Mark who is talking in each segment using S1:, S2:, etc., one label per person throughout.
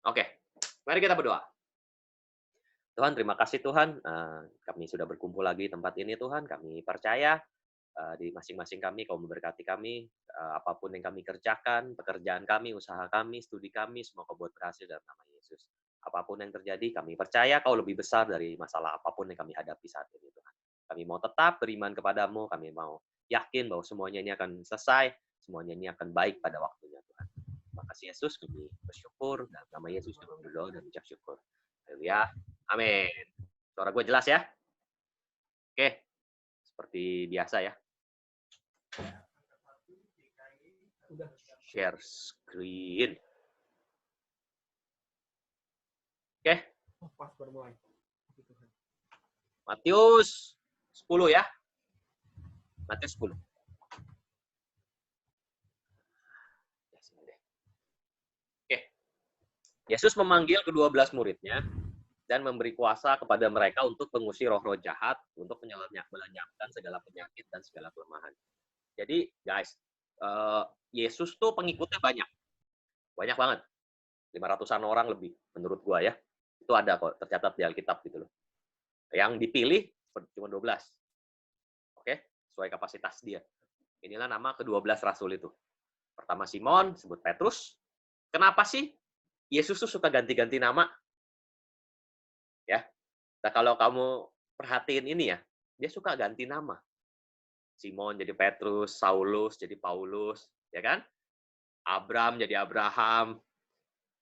S1: Oke, mari kita berdoa. Tuhan, terima kasih Tuhan, kami sudah berkumpul lagi di tempat ini Tuhan. Kami percaya di masing-masing kami, Kau memberkati kami, apapun yang kami kerjakan, pekerjaan kami, usaha kami, studi kami, semua Kau buat berhasil dalam nama Yesus. Apapun yang terjadi, kami percaya Kau lebih besar dari masalah apapun yang kami hadapi saat ini Tuhan. Kami mau tetap beriman kepadamu, kami mau yakin bahwa semuanya ini akan selesai, semuanya ini akan baik pada waktunya Tuhan. Terima kasih Yesus, kami bersyukur, dalam nama Yesus kami berdoa dan ucap syukur. Haleluya. Amin. Suara gue jelas ya? Oke, seperti biasa ya. Share screen. Oke. Matius 10 ya. Matius 10. Oke. Yesus memanggil ke-12 muridnya dan memberi kuasa kepada mereka untuk mengusir roh-roh jahat, untuk melenyapkan segala penyakit dan segala kelemahan. Jadi, guys, Yesus tuh pengikutnya banyak. Banyak banget. 500-an orang lebih, menurut gua ya. Itu ada kok, tercatat di Alkitab gitu loh. Yang dipilih cuma 12. Oke, sesuai kapasitas dia. Inilah nama ke-12 rasul itu. Pertama Simon, sebut Petrus. Kenapa sih Yesus tuh suka ganti-ganti nama? Ya. Nah, kalau kamu perhatiin ini ya, dia suka ganti nama. Simon jadi Petrus, Saulus jadi Paulus, ya kan? Abram jadi Abraham.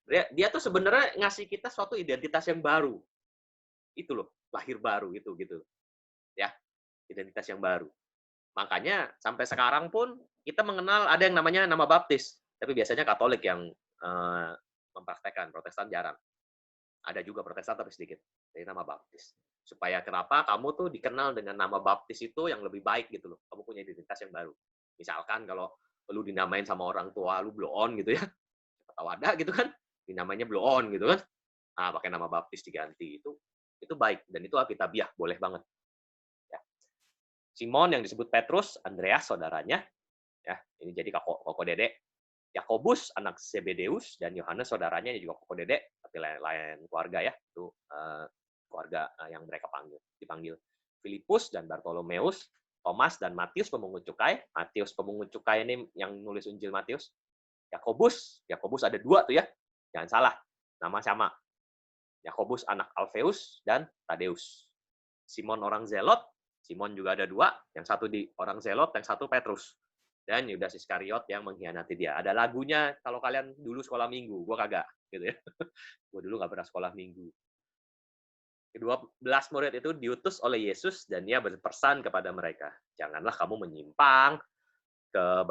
S1: Dia tuh sebenarnya ngasih kita suatu identitas yang baru. Itu loh, lahir baru itu gitu. Ya, identitas yang baru. Makanya sampai sekarang pun kita mengenal ada yang namanya nama baptis. Tapi biasanya Katolik yang mempraktekkan, Protestan jarang. Ada juga Protestan tapi sedikit. Jadi nama baptis. Supaya kenapa kamu tuh dikenal dengan nama baptis itu yang lebih baik gitu loh. Kamu punya identitas yang baru. Misalkan kalau lu dinamain sama orang tua lu blow on gitu ya. Atau ada gitu kan. Dinamanya blow on gitu kan. Nah, pakai nama baptis diganti. Itu baik. Dan itu alkitabiah. Boleh banget. Ya. Simon yang disebut Petrus, Andreas saudaranya. Ya, ini jadi koko dedek. Yakobus anak Zebedeus dan Yohanes saudaranya juga koko dedek tapi lain keluarga ya itu keluarga yang mereka dipanggil Filipus dan Bartolomeus, Thomas dan Matius pemungut cukai. Matius pemungut cukai ini yang nulis Injil Matius. Yakobus ada 2 tuh ya, jangan salah, nama sama. Yakobus anak Alfeus dan Tadeus. Simon orang Zelot, Simon juga ada 2, yang satu di orang Zelot, yang satu Petrus. Dan Yudas Iskariot yang mengkhianati dia. Ada lagunya kalau kalian dulu sekolah minggu, gue kagak gitu ya. Gue dulu nggak pernah sekolah minggu. Ke-12 murid itu diutus oleh Yesus dan dia berpesan kepada mereka, janganlah kamu menyimpang ke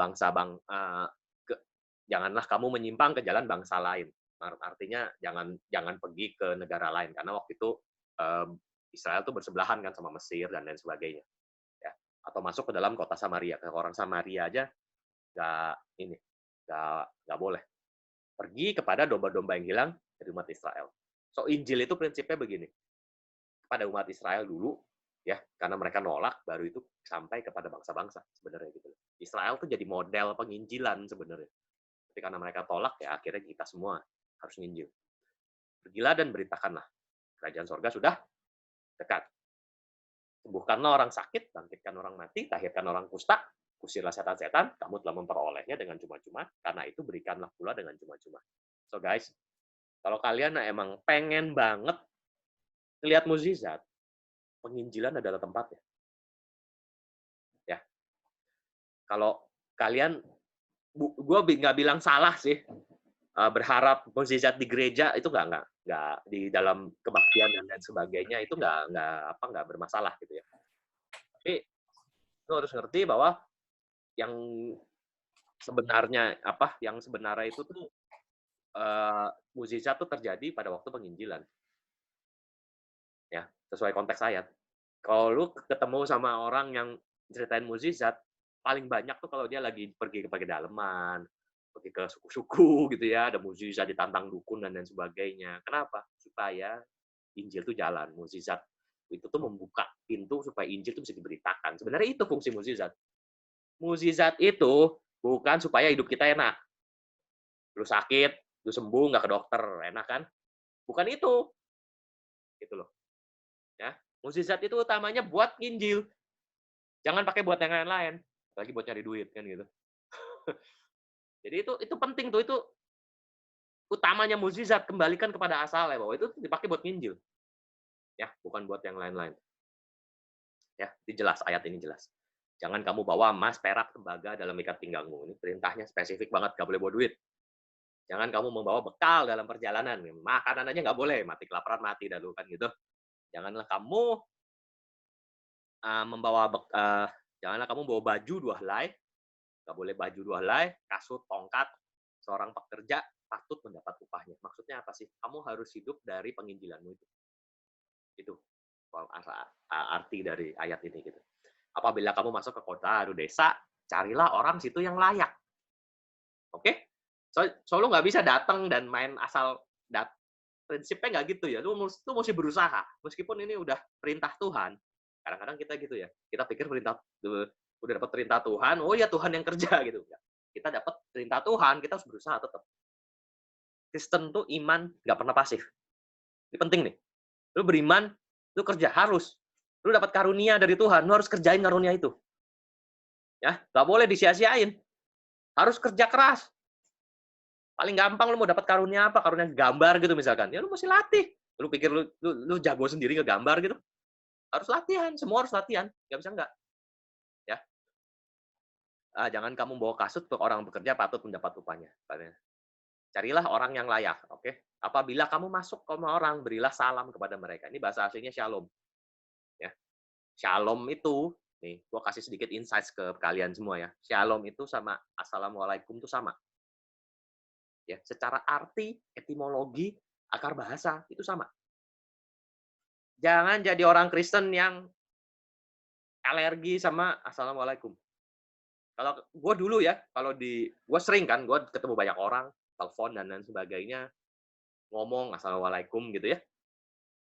S1: janganlah kamu menyimpang ke jalan bangsa lain. Artinya jangan pergi ke negara lain karena waktu itu Israel tuh bersebelahan kan sama Mesir dan lain sebagainya. Ya. Atau masuk ke dalam kota Samaria. Ke orang Samaria aja nggak boleh. Pergi kepada domba-domba yang hilang dari umat Israel. So Injil itu prinsipnya begini. Kepada umat Israel dulu, ya karena mereka nolak, baru itu sampai kepada bangsa-bangsa sebenarnya gitu. Israel tuh jadi model penginjilan sebenarnya. Tapi karena mereka tolak, ya akhirnya kita semua harus nginjil. Pergilah dan beritakanlah. Kerajaan sorga sudah dekat. Sembuhkanlah orang sakit, bangkitkan orang mati, tahirkan orang kusta, usirlah setan-setan, kamu telah memperolehnya dengan cuma-cuma, karena itu berikanlah pula dengan cuma-cuma. So guys, kalau kalian emang pengen banget lihat mukjizat, penginjilan adalah tempatnya. Ya. Kalau kalian, gue nggak bilang salah sih, berharap mukjizat di gereja itu nggak di dalam kebaktian dan lain sebagainya itu nggak bermasalah gitu ya. Tapi lu harus ngerti bahwa yang sebenarnya itu tuh mukjizat tuh terjadi pada waktu penginjilan. Ya, sesuai konteks ayat. Kalau lu ketemu sama orang yang ceritain mukjizat, paling banyak tuh kalau dia lagi pergi ke pedalaman, pergi ke suku-suku gitu ya, ada mukjizat ditantang dukun dan lain sebagainya. Kenapa? Supaya Injil tuh jalan, mukjizat itu tuh membuka pintu supaya Injil tuh bisa diberitakan. Sebenarnya itu fungsi mukjizat. Mukjizat itu bukan supaya hidup kita enak. Lu sakit, lu sembuh nggak ke dokter, enak kan? Bukan itu, gitu loh. Ya, mukjizat itu utamanya buat nginjil, jangan pakai buat yang lain-lain, apalagi buat cari duit kan gitu. Jadi itu penting tuh, itu utamanya mukjizat, kembalikan kepada asalnya bahwa itu dipakai buat nginjil, ya, bukan buat yang lain-lain. Ya, ini jelas, ayat ini jelas. Jangan kamu bawa emas, perak, tembaga dalam ikat pinggangmu. Ini perintahnya spesifik banget, nggak boleh bawa duit. Jangan kamu membawa bekal dalam perjalanan. Makanan aja nggak boleh, mati kelaparan, mati dah lu, kan gitu. Janganlah kamu janganlah kamu bawa baju dua helai, nggak boleh baju dua helai, kasut, tongkat. Seorang pekerja patut mendapat upahnya. Maksudnya apa sih? Kamu harus hidup dari penginjilanmu itu. Itu arti dari ayat ini gitu. Apabila kamu masuk ke kota atau desa, carilah orang situ yang layak. Oke? Lu nggak bisa datang dan main asal prinsipnya nggak gitu ya. Lu mesti berusaha. Meskipun ini udah perintah Tuhan. Kadang-kadang kita gitu ya. Kita pikir udah dapat perintah Tuhan, oh ya Tuhan yang kerja gitu. Kita dapat perintah Tuhan, kita harus berusaha tetap. Kristen tuh iman nggak pernah pasif. Ini penting nih. Lu beriman, lu kerja harus. Lu dapat karunia dari Tuhan, lu harus kerjain karunia itu. Ya, nggak boleh disia-siain. Harus kerja keras. Paling gampang lu mau dapat karunia apa? Karunia gambar gitu misalkan. Ya lu mesti latih. Lu pikir lu jago sendiri ngegambar gitu? Harus latihan, semua harus latihan. Nggak bisa enggak. Ya. Jangan kamu bawa kasut untuk orang bekerja patut mendapat upahnya. Carilah orang yang layak, oke? Apabila kamu masuk ke orang, berilah salam kepada mereka. Ini bahasa aslinya shalom. Ya. Shalom itu, nih, gua kasih sedikit insights ke kalian semua ya. Shalom itu sama assalamualaikum itu sama. Ya, secara arti, etimologi, akar bahasa itu sama. Jangan jadi orang Kristen yang alergi sama assalamualaikum. Kalau gue dulu ya, gue sering kan, gue ketemu banyak orang, telepon dan lain sebagainya, ngomong assalamualaikum gitu ya.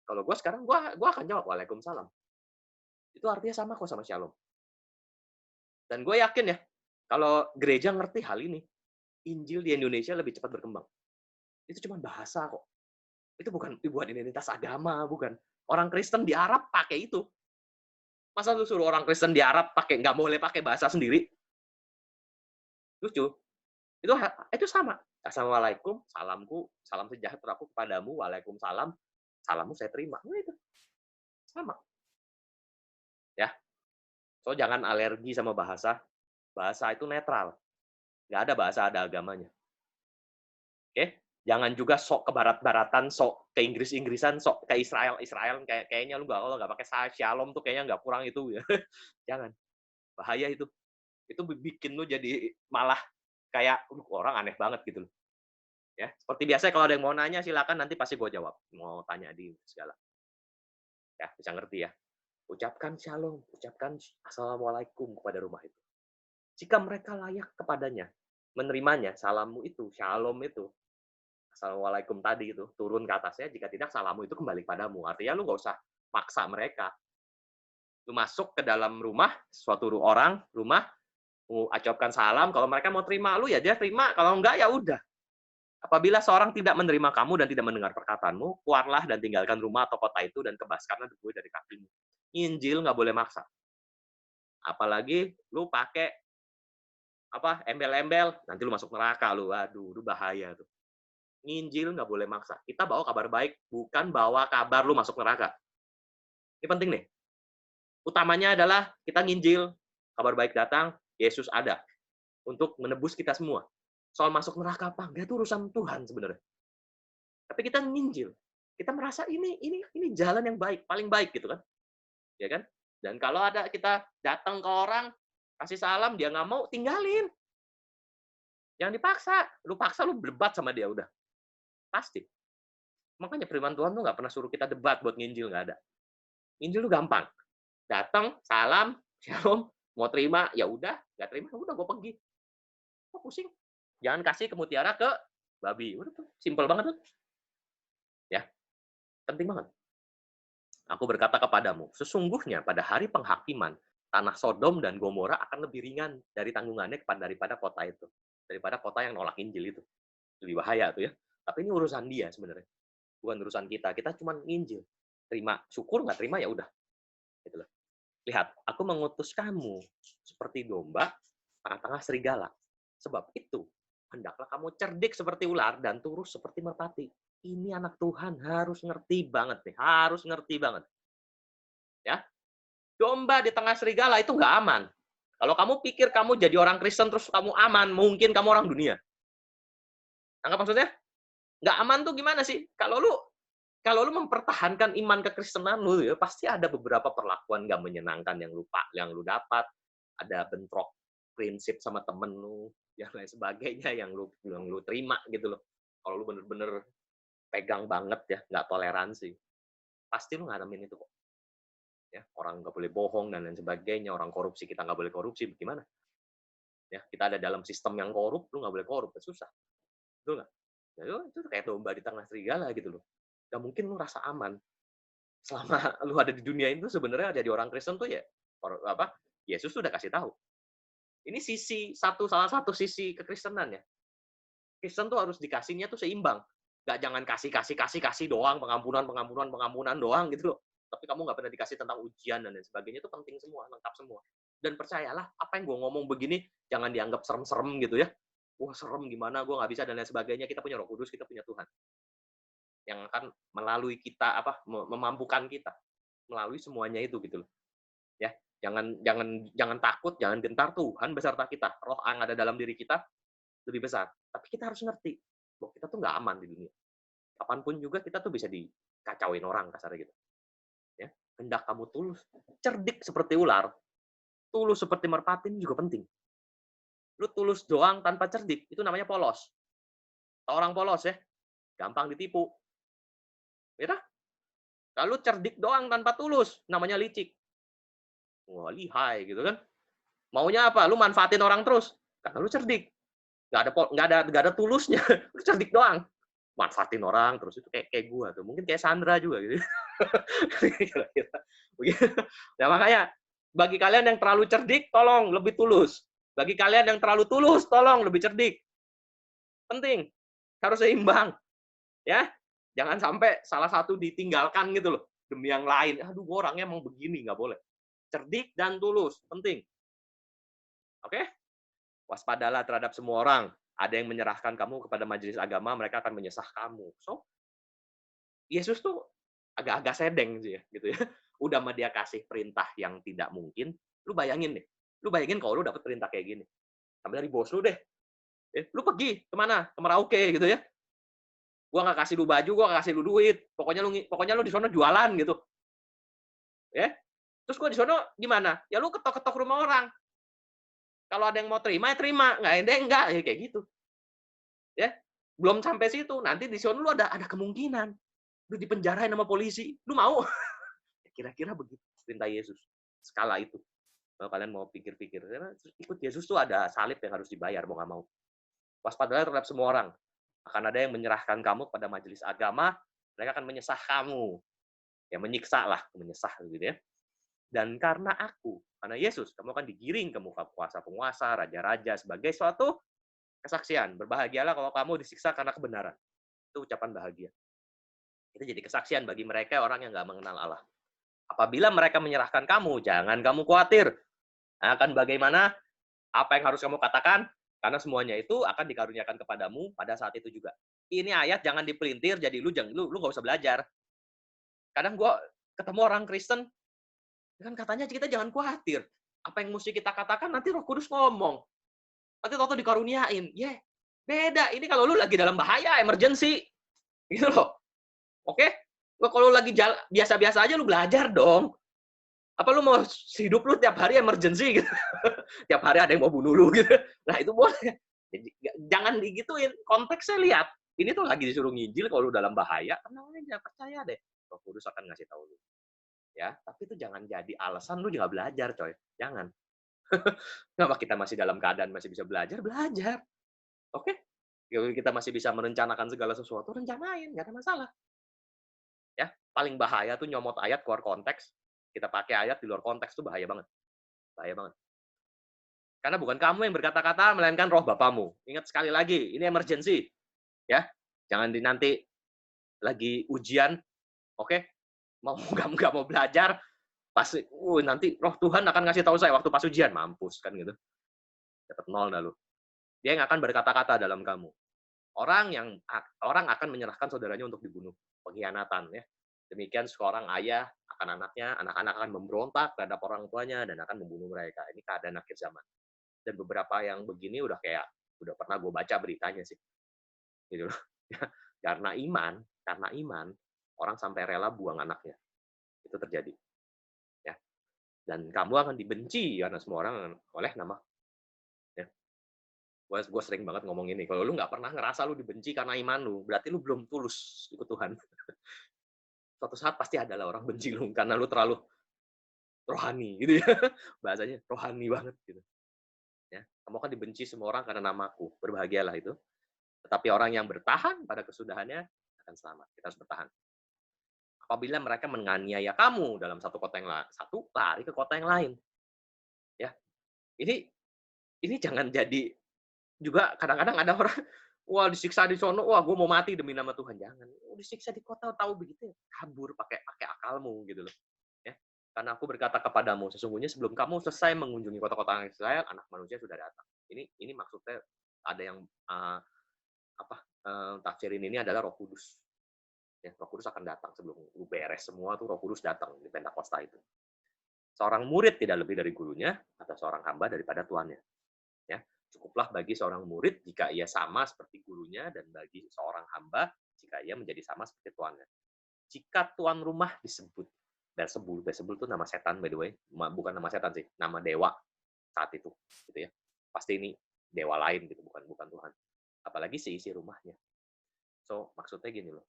S1: Kalau gue sekarang, gue akan jawab waalaikumsalam. Itu artinya sama kok sama shalom. Dan gue yakin ya, kalau gereja ngerti hal ini, Injil di Indonesia lebih cepat berkembang. Itu cuma bahasa kok. Itu bukan buat identitas agama, bukan. Orang Kristen di Arab pakai itu. Masa lu suruh orang Kristen di Arab nggak boleh pakai bahasa sendiri? Lucu. Itu sama. Assalamualaikum, salam sejahteraku kepadamu, waalaikumsalam, salammu saya terima. Nah, itu sama. Ya. So jangan alergi sama bahasa. Bahasa itu netral. Nggak ada bahasa ada agamanya. Oke? Jangan juga sok ke barat-baratan, sok ke Inggris-Inggrisan, sok ke Israel kayaknya lu nggak pakai shalom tuh kayaknya nggak kurang itu ya. Jangan. Bahaya itu. Itu bikin lu jadi malah kayak orang aneh banget gitu loh. Ya, seperti biasa kalau ada yang mau nanya silakan nanti pasti gue jawab. Mau tanya di segala. Ya, bisa ngerti ya. Ucapkan shalom, ucapkan assalamualaikum kepada rumah itu. Jika mereka layak kepadanya, menerimanya, salammu itu, shalom itu, assalamualaikum tadi itu, turun ke atasnya, jika tidak salammu itu kembali padamu. Artinya lu nggak usah paksa mereka. Lu masuk ke dalam rumah, suatu rumah, ucapkan salam, kalau mereka mau terima lu ya dia terima, kalau enggak ya udah. Apabila seorang tidak menerima kamu dan tidak mendengar perkataanmu, keluarlah dan tinggalkan rumah atau kota itu dan kebaskanlah debu dari kakimu. Injil nggak boleh maksa. Apalagi lu pakai embel-embel, nanti lu masuk neraka lu. Waduh, itu bahaya tuh. Injil nggak boleh maksa. Kita bawa kabar baik, bukan bawa kabar lu masuk neraka. Ini penting nih. Utamanya adalah kita nginjil, kabar baik datang, Yesus ada untuk menebus kita semua. Soal masuk neraka apa enggak itu urusan Tuhan sebenarnya. Tapi kita nginjil. Kita merasa ini jalan yang baik, paling baik gitu kan. Ya kan? Dan kalau ada kita datang ke orang, kasih salam, dia nggak mau, tinggalin. Jangan dipaksa. Lu debat sama dia udah. Pasti. Makanya firman Tuhan tuh nggak pernah suruh kita debat buat nginjil, nggak ada. Nginjil tuh gampang. Datang, salam, shalom, mau terima, ya udah, nggak terima, udah gue pergi. Kok pusing? Jangan kasih ke mutiara ke babi. Udah tuh, simpel banget tuh. Ya, penting banget. Aku berkata kepadamu, sesungguhnya pada hari penghakiman, tanah Sodom dan Gomora akan lebih ringan dari tanggungannya daripada kota itu. Daripada kota yang nolak Injil itu. Lebih bahaya tuh ya. Tapi ini urusan dia sebenarnya, bukan urusan kita. Kita cuma nginjil. Terima, syukur nggak terima ya udah. Gitu loh. Lihat, aku mengutus kamu seperti domba tengah-tengah serigala. Sebab itu, hendaklah kamu cerdik seperti ular dan turus seperti merpati. Ini anak Tuhan harus ngerti banget nih, harus ngerti banget. Ya, domba di tengah serigala itu nggak aman. Kalau kamu pikir kamu jadi orang Kristen terus kamu aman, mungkin kamu orang dunia. Anggap maksudnya? Nggak aman tuh gimana sih? Kalau lu mempertahankan iman kekristenan lu ya, pasti ada beberapa perlakuan nggak menyenangkan yang lu dapat, ada bentrok prinsip sama temen lu, yang lain sebagainya yang lu terima gitu loh. Kalau lu bener-bener pegang banget ya, nggak toleransi, pasti lu ngalamin itu kok. Ya, orang nggak boleh bohong dan lain sebagainya, orang korupsi kita nggak boleh korupsi, gimana? Ya, kita ada dalam sistem yang korup, lu nggak boleh korup, susah, betul nggak? Ya, itu kayak domba di tengah serigala gitu loh. Nggak mungkin lu rasa aman selama lu ada di dunia itu. Sebenarnya jadi orang Kristen tuh ya Yesus sudah kasih tahu. Ini salah satu sisi kekristenan ya. Kristen tuh harus dikasihnya tuh seimbang. Nggak jangan kasih doang, pengampunan doang gitu loh. Tapi kamu nggak pernah dikasih tentang ujian dan lain sebagainya, itu penting semua, lengkap semua. Dan percayalah, apa yang gue ngomong begini, jangan dianggap serem-serem gitu ya. Wah serem gimana, gue nggak bisa dan lain sebagainya. Kita punya Roh Kudus, kita punya Tuhan yang akan melalui kita memampukan kita melalui semuanya itu gitu loh. Ya, jangan takut, jangan gentar, Tuhan beserta kita. Roh yang ada dalam diri kita lebih besar. Tapi kita harus ngerti bahwa kita tuh nggak aman di dunia. Kapanpun juga kita tuh bisa dikacauin orang kasarnya gitu. Ya, hendak kamu tulus, cerdik seperti ular, tulus seperti merpati juga penting. Lu tulus doang tanpa cerdik, itu namanya polos. Orang polos ya, gampang ditipu. Ya, lalu cerdik doang tanpa tulus, namanya licik. Wah, lihai gitu kan. Maunya apa? Lu manfaatin orang terus. Karena lu cerdik. Nggak ada tulusnya. Lu cerdik doang. Manfaatin orang terus. Itu kayak gua tuh. Mungkin kayak Sandra juga gitu. Nah, makanya bagi kalian yang terlalu cerdik, tolong lebih tulus. Bagi kalian yang terlalu tulus, tolong lebih cerdik. Penting. Harus seimbang. Ya, jangan sampai salah satu ditinggalkan gitu loh demi yang lain. Aduh, gua orangnya emang begini, nggak boleh. Cerdik dan tulus, penting. Oke? Waspadalah terhadap semua orang. Ada yang menyerahkan kamu kepada majelis agama, mereka akan menyesah kamu. So, Yesus tuh agak-agak sedeng sih ya, gitu ya. Udah mah dia kasih perintah yang tidak mungkin. Lu bayangin deh. Lu bayangin kalau lu dapet perintah kayak gini. Sampai dari bos lu deh. Lu pergi kemana? Ke Merauke gitu ya. Gua nggak kasih lu baju, gua nggak kasih lu duit. Pokoknya lu di sana jualan gitu. Ya. Terus gua di sana gimana? Ya lu ketok-ketok rumah orang. Kalau ada yang mau terima, ya terima. Nggak ada yang enggak. Ya kayak gitu. Ya. Belum sampai situ. Nanti di sana lu ada kemungkinan. Lu dipenjarain sama polisi. Lu mau? Kira-kira begitu perintah Yesus. Skala itu. Kalau kalian mau pikir-pikir. Karena ikut Yesus tuh ada salib yang harus dibayar. Mau nggak mau. Waspadalah terhadap semua orang. Akan ada yang menyerahkan kamu pada majelis agama. Mereka akan menyesah kamu. Ya menyiksa lah. Menyesah gitu ya. Dan karena karena Yesus, kamu akan digiring ke muka penguasa-penguasa, raja-raja sebagai suatu kesaksian. Berbahagialah kalau kamu disiksa karena kebenaran. Itu ucapan bahagia. Itu jadi kesaksian bagi mereka orang yang nggak mengenal Allah. Apabila mereka menyerahkan kamu, jangan kamu khawatir. Akan bagaimana, apa yang harus kamu katakan, karena semuanya itu akan dikaruniakan kepadamu pada saat itu juga. Ini ayat jangan dipelintir, jadi lu nggak usah belajar. Kadang gue ketemu orang Kristen, kan katanya kita jangan khawatir. Apa yang mesti kita katakan nanti Roh Kudus ngomong. Nanti tahu dikaruniain. Beda. Ini kalau lu lagi dalam bahaya, emergency. Gitu loh. Oke? Kalau lagi biasa-biasa aja lu belajar dong. Apa lu mau hidup lu tiap hari emergency gitu. Tiap hari ada yang mau bunuh lu gitu. Nah, itu boleh. Jadi, jangan digituin. Konteksnya lihat. Ini tuh lagi disuruh nginjil kalau lu dalam bahaya, tenang aja, percaya deh. Roh Kudus akan ngasih tahu lu. Ya, tapi itu jangan jadi alasan lu juga belajar, coy. Jangan. Kenapa kita masih dalam keadaan masih bisa belajar? Belajar. Oke? Kita masih bisa merencanakan segala sesuatu, rencanain, nggak ada masalah. Ya, paling bahaya tuh nyomot ayat keluar konteks. Kita pakai ayat di luar konteks tuh bahaya banget. Bahaya banget. Karena bukan kamu yang berkata-kata, melainkan roh Bapamu. Ingat sekali lagi, ini emergency. Ya, jangan nanti lagi ujian, oke, nggak mau belajar, pas, nanti Roh Tuhan akan ngasih tahu saya waktu pas ujian, mampus kan gitu, dapat 0 dah lu. Dia yang akan berkata-kata dalam kamu. Orang akan menyerahkan saudaranya untuk dibunuh, pengkhianatan ya. Demikian seorang ayah akan anaknya, anak-anak akan memberontak terhadap orang tuanya dan akan membunuh mereka. Ini keadaan akhir zaman. Dan beberapa yang begini udah pernah gue baca beritanya sih, gitu loh. Karena iman, orang sampai rela buang anaknya. Itu terjadi. Ya. Dan kamu akan dibenci karena semua orang oleh nama. Ya. Gue sering banget ngomong ini, kalau lu nggak pernah ngerasa lu dibenci karena iman lu, berarti lu belum tulus ikut Tuhan. Suatu saat pasti adalah orang benci lu karena lu terlalu rohani gitu ya. Bahasanya rohani banget gitu. Ya, kamu akan dibenci semua orang karena namaku. Berbahagialah itu. Tetapi orang yang bertahan pada kesudahannya akan selamat. Kita harus bertahan. Apabila mereka menganiaya kamu dalam satu kota yang satu, lari ke kota yang lain. Ya, ini jangan jadi juga kadang-kadang ada orang, wah disiksa di sono, wah gue mau mati demi nama Tuhan. Jangan. Disiksa di kota tahu begitu, kabur pakai akalmu gitu loh. Ya. Karena aku berkata kepadamu, sesungguhnya sebelum kamu selesai mengunjungi kota-kota Israel, anak manusia sudah datang. Ini maksudnya ada yang tafsirin ini adalah Roh Kudus. Ya, Roh Kudus akan datang sebelum lu beres semua tuh Roh Kudus datang di Pentakosta itu. Seorang murid tidak lebih dari gurunya atau seorang hamba daripada tuannya. Ya, cukuplah bagi seorang murid jika ia sama seperti gurunya dan bagi seorang hamba jika ia menjadi sama seperti tuannya. Jika tuan rumah disebut Beelzebul itu nama setan by the way, bukan nama setan sih, nama dewa saat itu, gitu ya. Pasti ini dewa lain gitu, bukan Tuhan. Apalagi seisi rumahnya. So maksudnya gini loh,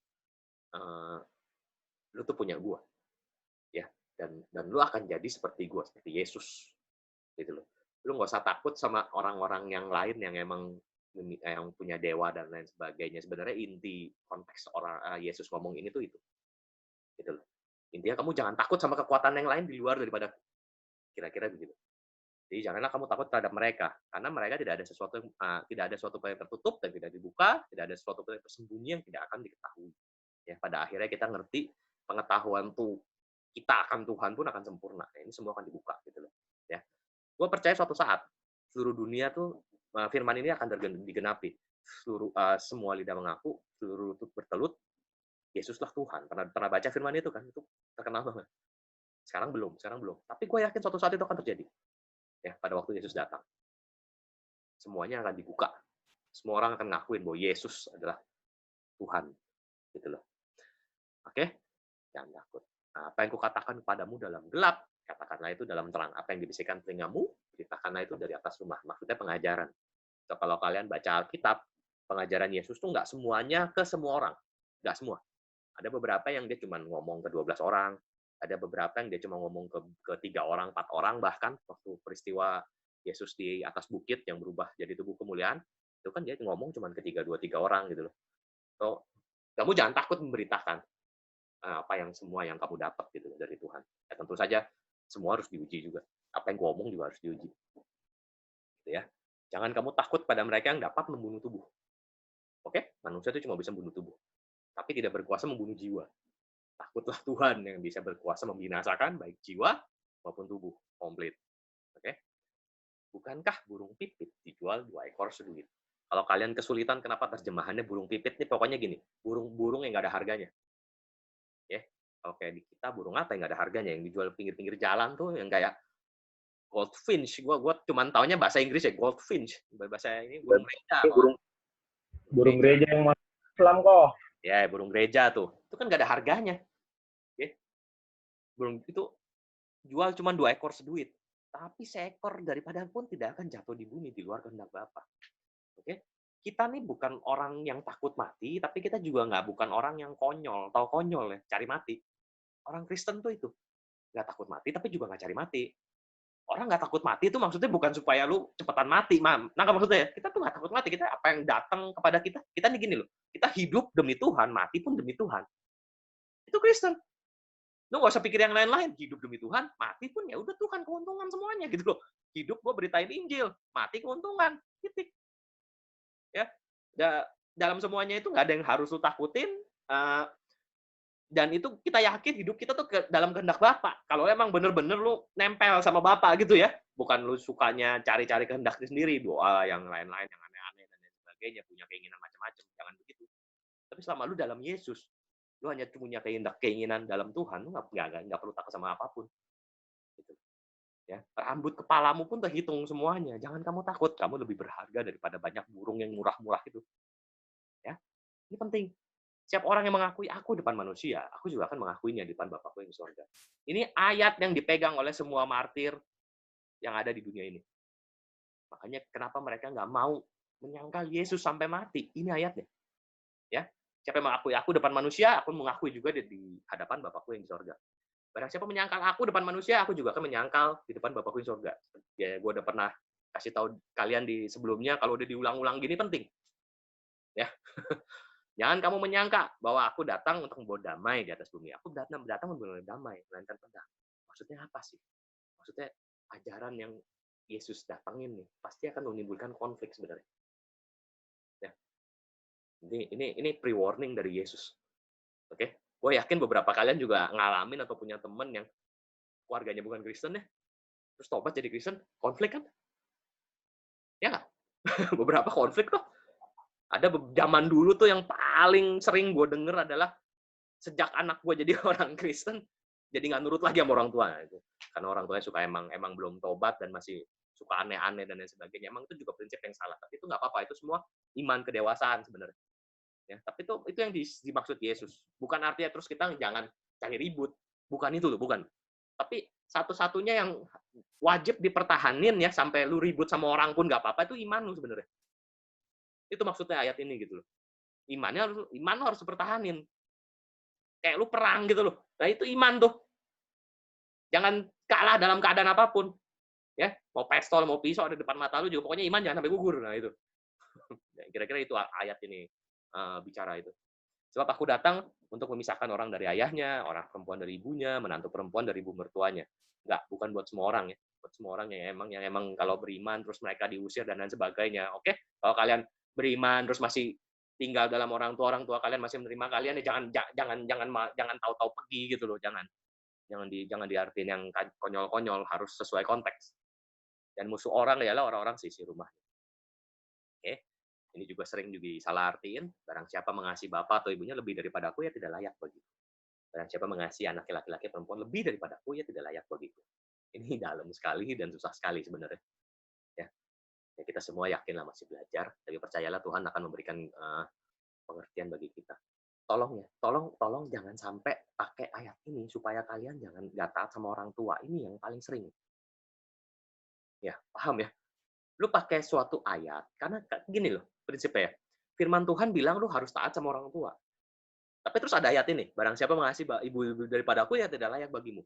S1: lu tuh punya gua, ya, dan lu akan jadi seperti gua, seperti Yesus, gitu loh. Lu nggak usah takut sama orang-orang yang lain yang emang yang punya dewa dan lain sebagainya. Sebenarnya inti konteks orang Yesus ngomong ini tuh itu, gitu loh. Intinya kamu jangan takut sama kekuatan yang lain di luar daripada, kira-kira begitu. Jadi janganlah kamu takut terhadap mereka, karena mereka tidak ada sesuatu yang tertutup dan tidak dibuka, tidak ada sesuatu yang tersembunyi yang tidak akan diketahui. Ya, pada akhirnya kita ngerti pengetahuan tuh kita akan Tuhan pun akan sempurna. Nah, ini semua akan dibuka gitu loh. Ya, gue percaya suatu saat seluruh dunia tuh firman ini akan digenapi. Semua lidah mengaku, seluruh lutut bertelut, Yesuslah Tuhan. Pernah baca firman itu kan? Itu terkenal banget. Sekarang belum. Tapi gue yakin suatu saat itu akan terjadi. Ya, pada waktu Yesus datang. Semuanya akan dibuka. Semua orang akan ngakuin bahwa Yesus adalah Tuhan. Gitu loh. Oke? Jangan takut. Nah, apa yang kukatakan kepadamu dalam gelap, katakanlah itu dalam terang. Apa yang dibisikkan telingamu, beritakanlah itu dari atas rumah. Maksudnya pengajaran. So, kalau kalian baca Alkitab, pengajaran Yesus tuh nggak semuanya ke semua orang. Nggak semua. Ada beberapa yang dia cuma ngomong ke 12 orang. Ada beberapa yang dia cuma ngomong ke 3 orang, 4 orang, bahkan waktu peristiwa Yesus di atas bukit yang berubah jadi tubuh kemuliaan, itu kan dia ngomong cuma ke 3 orang gitu loh. So, kamu jangan takut memberitakan apa yang semua yang kamu dapat gitu dari Tuhan. Ya, tentu saja semua harus diuji juga. Apa yang gue omong juga harus diuji. Gitu ya. Jangan kamu takut pada mereka yang dapat membunuh tubuh. Oke? Manusia itu cuma bisa membunuh tubuh, tapi tidak berkuasa membunuh jiwa. Takutlah Tuhan yang bisa berkuasa membinasakan baik jiwa maupun tubuh komplit. Oke? Bukankah burung pipit dijual 2 ekor seduit? Kalau kalian kesulitan kenapa terjemahannya burung pipit nih, pokoknya gini, burung-burung yang nggak ada harganya. Ya, kalau kayak di kita burung apa yang nggak ada harganya, yang dijual pinggir-pinggir jalan tuh yang kayak goldfinch. Gua cuman taunya bahasa Inggris ya, goldfinch. Bahasa ini burung gereja.
S2: Burung gereja yang masuk Islam kok.
S1: Ya, burung gereja tuh. Itu kan nggak ada harganya. Ya. Burung itu jual cuma 2 ekor seduit. Tapi seekor daripada pun tidak akan jatuh di bumi di luar kehendak Bapa. Oke? Kita nih bukan orang yang takut mati, tapi kita juga bukan orang yang konyol. Tahu konyol ya, cari mati. Orang Kristen tuh itu. Nggak takut mati, tapi juga nggak cari mati. Orang nggak takut mati itu maksudnya bukan supaya lu cepetan mati, Mam. Nah, maksudnya ya, kita tuh nggak takut mati. Kita apa yang datang kepada kita nih gini loh. Kita hidup demi Tuhan, mati pun demi Tuhan. Itu Kristen. Lu nggak usah pikir yang lain-lain. Hidup demi Tuhan, mati pun ya udah Tuhan keuntungan semuanya gitu loh. Hidup gue beritain Injil, mati keuntungan. Titik. Ya. dalam semuanya itu nggak ada yang harus lu takutin, eee, dan itu kita yakin hidup kita tuh dalam kehendak Bapa. Kalau emang bener-bener lu nempel sama Bapa gitu ya, bukan lu sukanya cari-cari kehendak sendiri, doa yang lain-lain, yang aneh-aneh dan lain sebagainya, punya keinginan macam-macam, jangan begitu. Tapi selama lu dalam Yesus, lu hanya punya keinginan dalam Tuhan, lu nggak perlu takut sama apapun, gitu. Ya, rambut kepalamu pun terhitung semuanya. Jangan kamu takut, kamu lebih berharga daripada banyak burung yang murah-murah itu. Ya, ini penting. Setiap orang yang mengakui aku depan manusia, aku juga akan mengakuinya di depan Bapakku yang di surga. Ini ayat yang dipegang oleh semua martir yang ada di dunia ini. Makanya kenapa mereka nggak mau menyangkal Yesus sampai mati. Ini ayatnya. Ya, siapa yang mengakui aku depan manusia, aku mengakui juga di hadapan Bapakku yang di surga. Barang siapa menyangkal aku depan manusia, aku juga akan menyangkal di depan Bapakku yang di surga. Ya, gue udah pernah kasih tahu kalian di sebelumnya, kalau udah diulang-ulang gini penting. Ya, jangan kamu menyangka bahwa aku datang untuk membawa damai di atas bumi. Aku datang membawa damai, melainkan pedang. Maksudnya apa sih? Maksudnya ajaran yang Yesus datangin nih pasti akan menimbulkan konflik sebenarnya. Ya, ini pre-warning dari Yesus. Oke, gue yakin beberapa kalian juga ngalamin atau punya temen yang keluarganya bukan Kristen ya, terus tobat jadi Kristen, konflik kan? Ya nggak? Beberapa konflik tuh. Ada zaman dulu tuh yang paling sering gue denger adalah sejak anak gue jadi orang Kristen, jadi nggak nurut lagi sama orang tua. Gitu. Karena orang tuanya suka emang belum tobat dan masih suka aneh-aneh dan lain sebagainya. Emang itu juga prinsip yang salah. Tapi itu nggak apa-apa. Itu semua iman kedewasaan sebenarnya. Ya, tapi itu yang dimaksud Yesus. Bukan artinya terus kita jangan cari ribut. Bukan itu loh, bukan. Tapi satu-satunya yang wajib dipertahanin ya sampai lu ribut sama orang pun nggak apa-apa itu iman lu sebenarnya. Itu maksudnya ayat ini gitu loh. Iman lu harus dipertahanin. Kayak lu perang gitu loh. Nah, itu iman tuh. Jangan kalah dalam keadaan apapun. Ya, mau pistol, mau pisau ada di depan mata lu juga pokoknya iman jangan sampai gugur. Nah, itu. Kira-kira itu ayat ini bicara itu. Sebab aku datang untuk memisahkan orang dari ayahnya, orang perempuan dari ibunya, menantu perempuan dari ibu mertuanya. Enggak, bukan buat semua orang ya. Buat semua orang yang emang kalau beriman terus mereka diusir dan lain sebagainya. Oke, kalau kalian beriman terus masih tinggal dalam orang tua kalian masih menerima kalian ya jangan tahu-tahu pergi gitu loh, jangan. Jangan diartiin yang konyol-konyol, harus sesuai konteks. Dan musuh orang ialah orang-orang seisi rumah. Oke. Ini juga sering salah artiin, barang siapa mengasihi bapak atau ibunya lebih daripada aku ya tidak layak bagiku. Barang siapa mengasihi anak laki-laki perempuan lebih daripada aku ya tidak layak bagiku. Ini dalam sekali dan susah sekali sebenarnya. Ya, ya kita semua yakinlah masih belajar, tapi percayalah Tuhan akan memberikan pengertian bagi kita. Tolong jangan sampai pakai ayat ini supaya kalian jangan nggak taat sama orang tua. Ini yang paling sering. Ya, paham ya? Lu pakai suatu ayat, karena gini loh prinsipnya ya. Firman Tuhan bilang lu harus taat sama orang tua. Tapi terus ada ayat ini, barang siapa mengasihi ibu daripada aku ya tidak layak bagimu.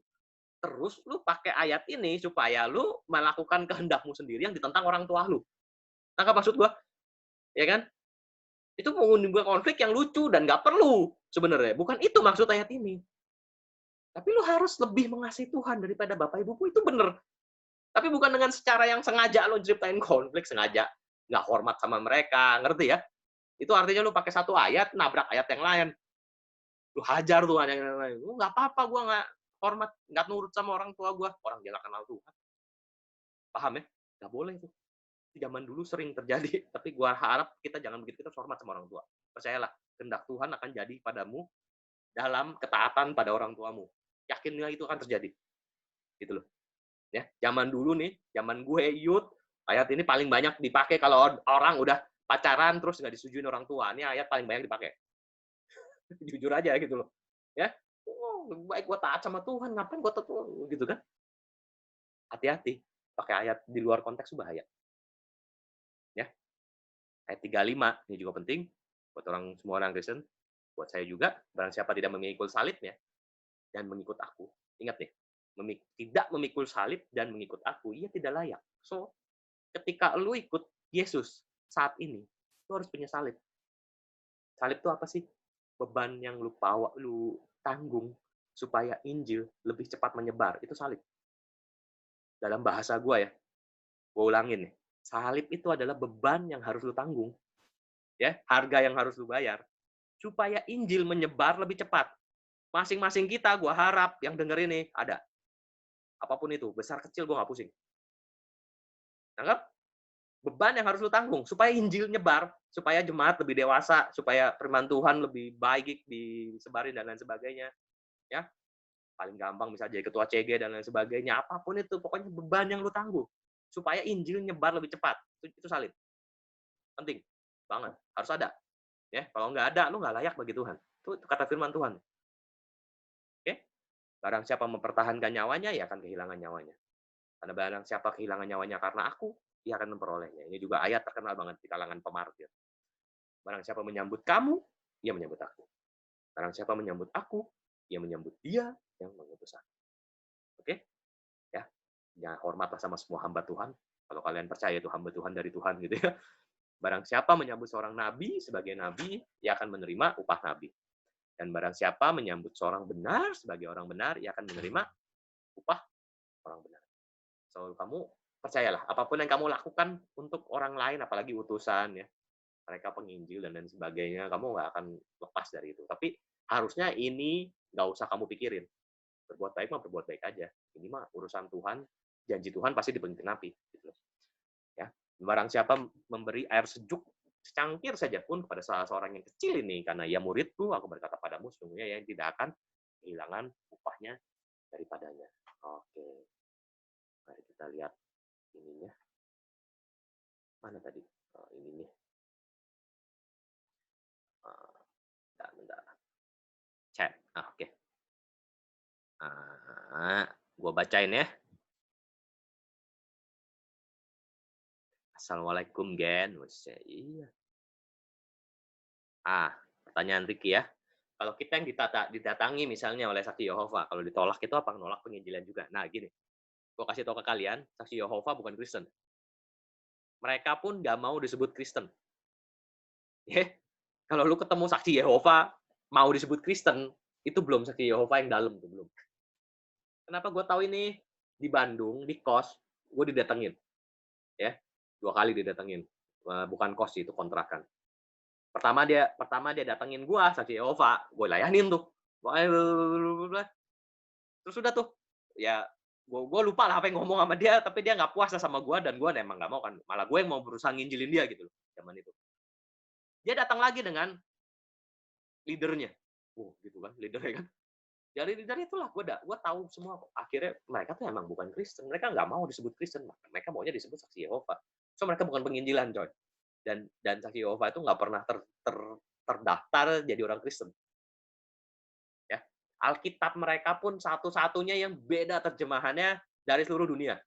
S1: Terus lu pakai ayat ini supaya lu melakukan kehendakmu sendiri yang ditentang orang tua lu. Tangkap maksud gua? Ya kan? Itu menimbulkan konflik yang lucu dan nggak perlu sebenarnya. Bukan itu maksud ayat ini. Tapi lu harus lebih mengasihi Tuhan daripada bapak ibuku, itu bener. Tapi bukan dengan secara yang sengaja lu ceritain konflik, sengaja nggak hormat sama mereka, ngerti ya? Itu artinya lu pakai satu ayat, nabrak ayat yang lain. Lu hajar tuh ayat yang lain. Lu nggak apa-apa, gua nggak hormat, nggak nurut sama orang tua gua. Orang dia nggak kenal Tuhan. Paham ya? Nggak boleh itu. Zaman dulu sering terjadi, tapi gua harap kita jangan begitu, kita hormat sama orang tua. Percayalah, kehendak Tuhan akan jadi padamu dalam ketaatan pada orang tuamu. Yakinlah itu akan terjadi. Gitu loh. Ya, zaman dulu nih, zaman gue youth, ayat ini paling banyak dipakai kalau orang udah pacaran terus nggak disetujuin orang tua. Ini ayat paling banyak dipakai. Jujur aja gitu loh. Ya, baik gue taat sama Tuhan, ngapain gue taat gitu kan? Hati-hati, pakai ayat di luar konteks itu bahaya. Ya, ayat 35 ini juga penting buat semua orang Kristen, buat saya juga. Barang siapa tidak memikul salibnya dan mengikut aku, ingat nih, tidak memikul salib dan mengikut aku, ia tidak layak. So, ketika lu ikut Yesus saat ini, lu harus punya salib. Salib itu apa sih? Beban yang lu tanggung supaya Injil lebih cepat menyebar. Itu salib. Dalam bahasa gue ya, gue ulangin nih. Salib itu adalah beban yang harus lu tanggung Ya, harga yang harus lu bayar supaya Injil menyebar lebih cepat. Masing-masing kita gua harap yang denger ini ada. Apapun itu, besar kecil gua nggak pusing. Nangkep? Beban yang harus lu tanggung supaya Injil nyebar, supaya jemaat lebih dewasa, supaya firman Tuhan lebih baik disebarin dan lain sebagainya, ya. Paling gampang bisa jadi ketua CG dan lain sebagainya, apapun itu, pokoknya beban yang lu tanggung supaya Injil nyebar lebih cepat. Itu salib. Penting banget, harus ada. Ya, kalau nggak ada, lu nggak layak bagi Tuhan. Itu kata firman Tuhan. Oke? Barang siapa mempertahankan nyawanya, ia akan kehilangan nyawanya. Karena barang siapa kehilangan nyawanya karena aku, ia akan memperolehnya. Ini juga ayat terkenal banget di kalangan pemartir. Barang siapa menyambut kamu, ia menyambut aku. Barang siapa menyambut aku, ia menyambut dia yang mengutus aku. Oke? Ya. Ya, hormatlah sama semua hamba Tuhan. Kalau kalian percaya itu hamba Tuhan dari Tuhan gitu ya. Barang siapa menyambut seorang nabi sebagai nabi, ia akan menerima upah nabi. Dan barang siapa menyambut seorang benar sebagai orang benar, ia akan menerima upah orang benar. So, kamu percayalah, apapun yang kamu lakukan untuk orang lain, apalagi utusan, ya, mereka penginjil dan lain sebagainya, kamu nggak akan lepas dari itu. Tapi harusnya ini nggak usah kamu pikirin. Berbuat baik mah berbuat baik aja. Ini mah urusan Tuhan, janji Tuhan pasti digenapi. Gitu. Ya, barang siapa memberi air sejuk secangkir saja pun kepada salah seorang yang kecil ini, karena ia muridku, aku berkata padamu, sesungguhnya ia tidak akan kehilangan upahnya daripadanya. Oke, mari kita lihat ininya. Mana tadi? Oh, ini nih. Bentar. Chat. Oke. Gua bacain ya. Assalamualaikum, Gen. Iya. Pertanyaan Ricky ya. Kalau kita yang didatangi misalnya oleh saksi Yehova, kalau ditolak itu apa nolak penginjilan juga? Nah, gini. Gue kasih tahu ke kalian, saksi Yehova bukan Kristen. Mereka pun nggak mau disebut Kristen. Ya, kalau lu ketemu saksi Yehova mau disebut Kristen, itu belum saksi Yehova yang dalam tuh, belum. Kenapa gue tahu ini? Di Bandung, di kos, gue didatengin. Ya, 2 kali didatengin. Bukan kos sih, itu kontrakan. Pertama dia datengin gue, saksi Yehova, gue layanin tuh. Terus udah tuh, ya gue lupa lah apa yang ngomong sama dia, tapi dia nggak puas sama gue, dan gue emang nggak mau kan. Malah gue yang mau berusaha nginjilin dia gitu loh, zaman itu. Dia datang lagi dengan leadernya. Gitu kan, leadernya kan. Dari leader itulah gue tahu semua. Akhirnya mereka tuh emang bukan Kristen. Mereka nggak mau disebut Kristen. Mereka maunya disebut saksi Yehova. So mereka bukan penginjilan, coy. Dan saksi Yehova itu nggak pernah terdaftar jadi orang Kristen. Ya, Alkitab mereka pun satu-satunya yang beda terjemahannya dari seluruh dunia.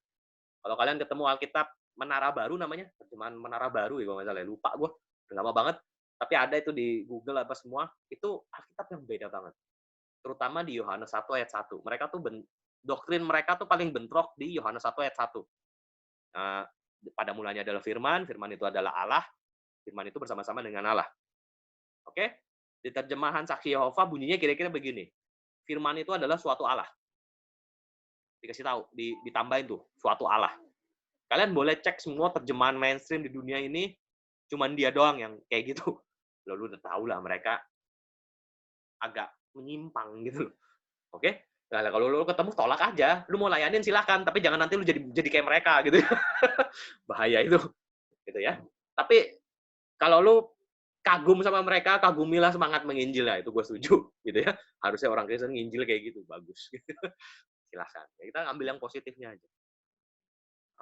S1: Kalau kalian ketemu Alkitab Menara Baru namanya, terjemahan Menara Baru ya kalau nggak salah, lupa gue, udah lama banget. Tapi ada itu di Google apa semua, itu Alkitab yang beda banget. Terutama di Yohanes 1 ayat 1. Mereka tuh doktrin mereka tuh paling bentrok di Yohanes 1 ayat 1. Pada mulanya adalah firman, firman itu adalah Allah, firman itu bersama-sama dengan Allah. Oke? Di terjemahan saksi Yehova bunyinya kira-kira begini. Firman itu adalah suatu Allah. Dikasih tahu, ditambahin tuh, suatu Allah. Kalian boleh cek semua terjemahan mainstream di dunia ini, cuman dia doang yang kayak gitu. Lu udah tahu lah mereka agak menyimpang gitu loh. Oke? Nah, kalau lu ketemu tolak aja, lu mau layanin silahkan, tapi jangan nanti lu jadi kayak mereka gitu. Bahaya itu. Gitu ya. Tapi kalau lu kagum sama mereka, kagumilah semangat menginjil lah, itu gue setuju gitu ya. Harusnya orang Kristen nginjil kayak gitu, bagus. Silahkan. Ya, kita ambil yang positifnya aja.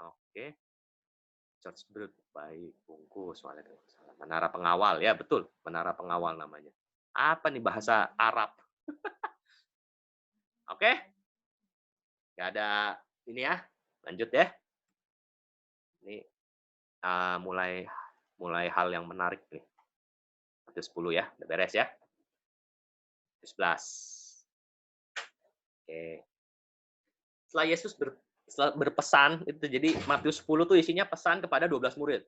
S1: Oke. Church Build, baik, bungkus. Waalaikumsalam. Menara Pengawal, ya betul. Menara Pengawal namanya. Apa nih bahasa Arab? Oke? Gak ada ini ya. Lanjut ya. Ini mulai hal yang menarik nih. Matius 10 ya, udah beres ya. Matius 11. Oke. Setelah Yesus berpesan, itu jadi Matius 10 tuh isinya pesan kepada 12 murid.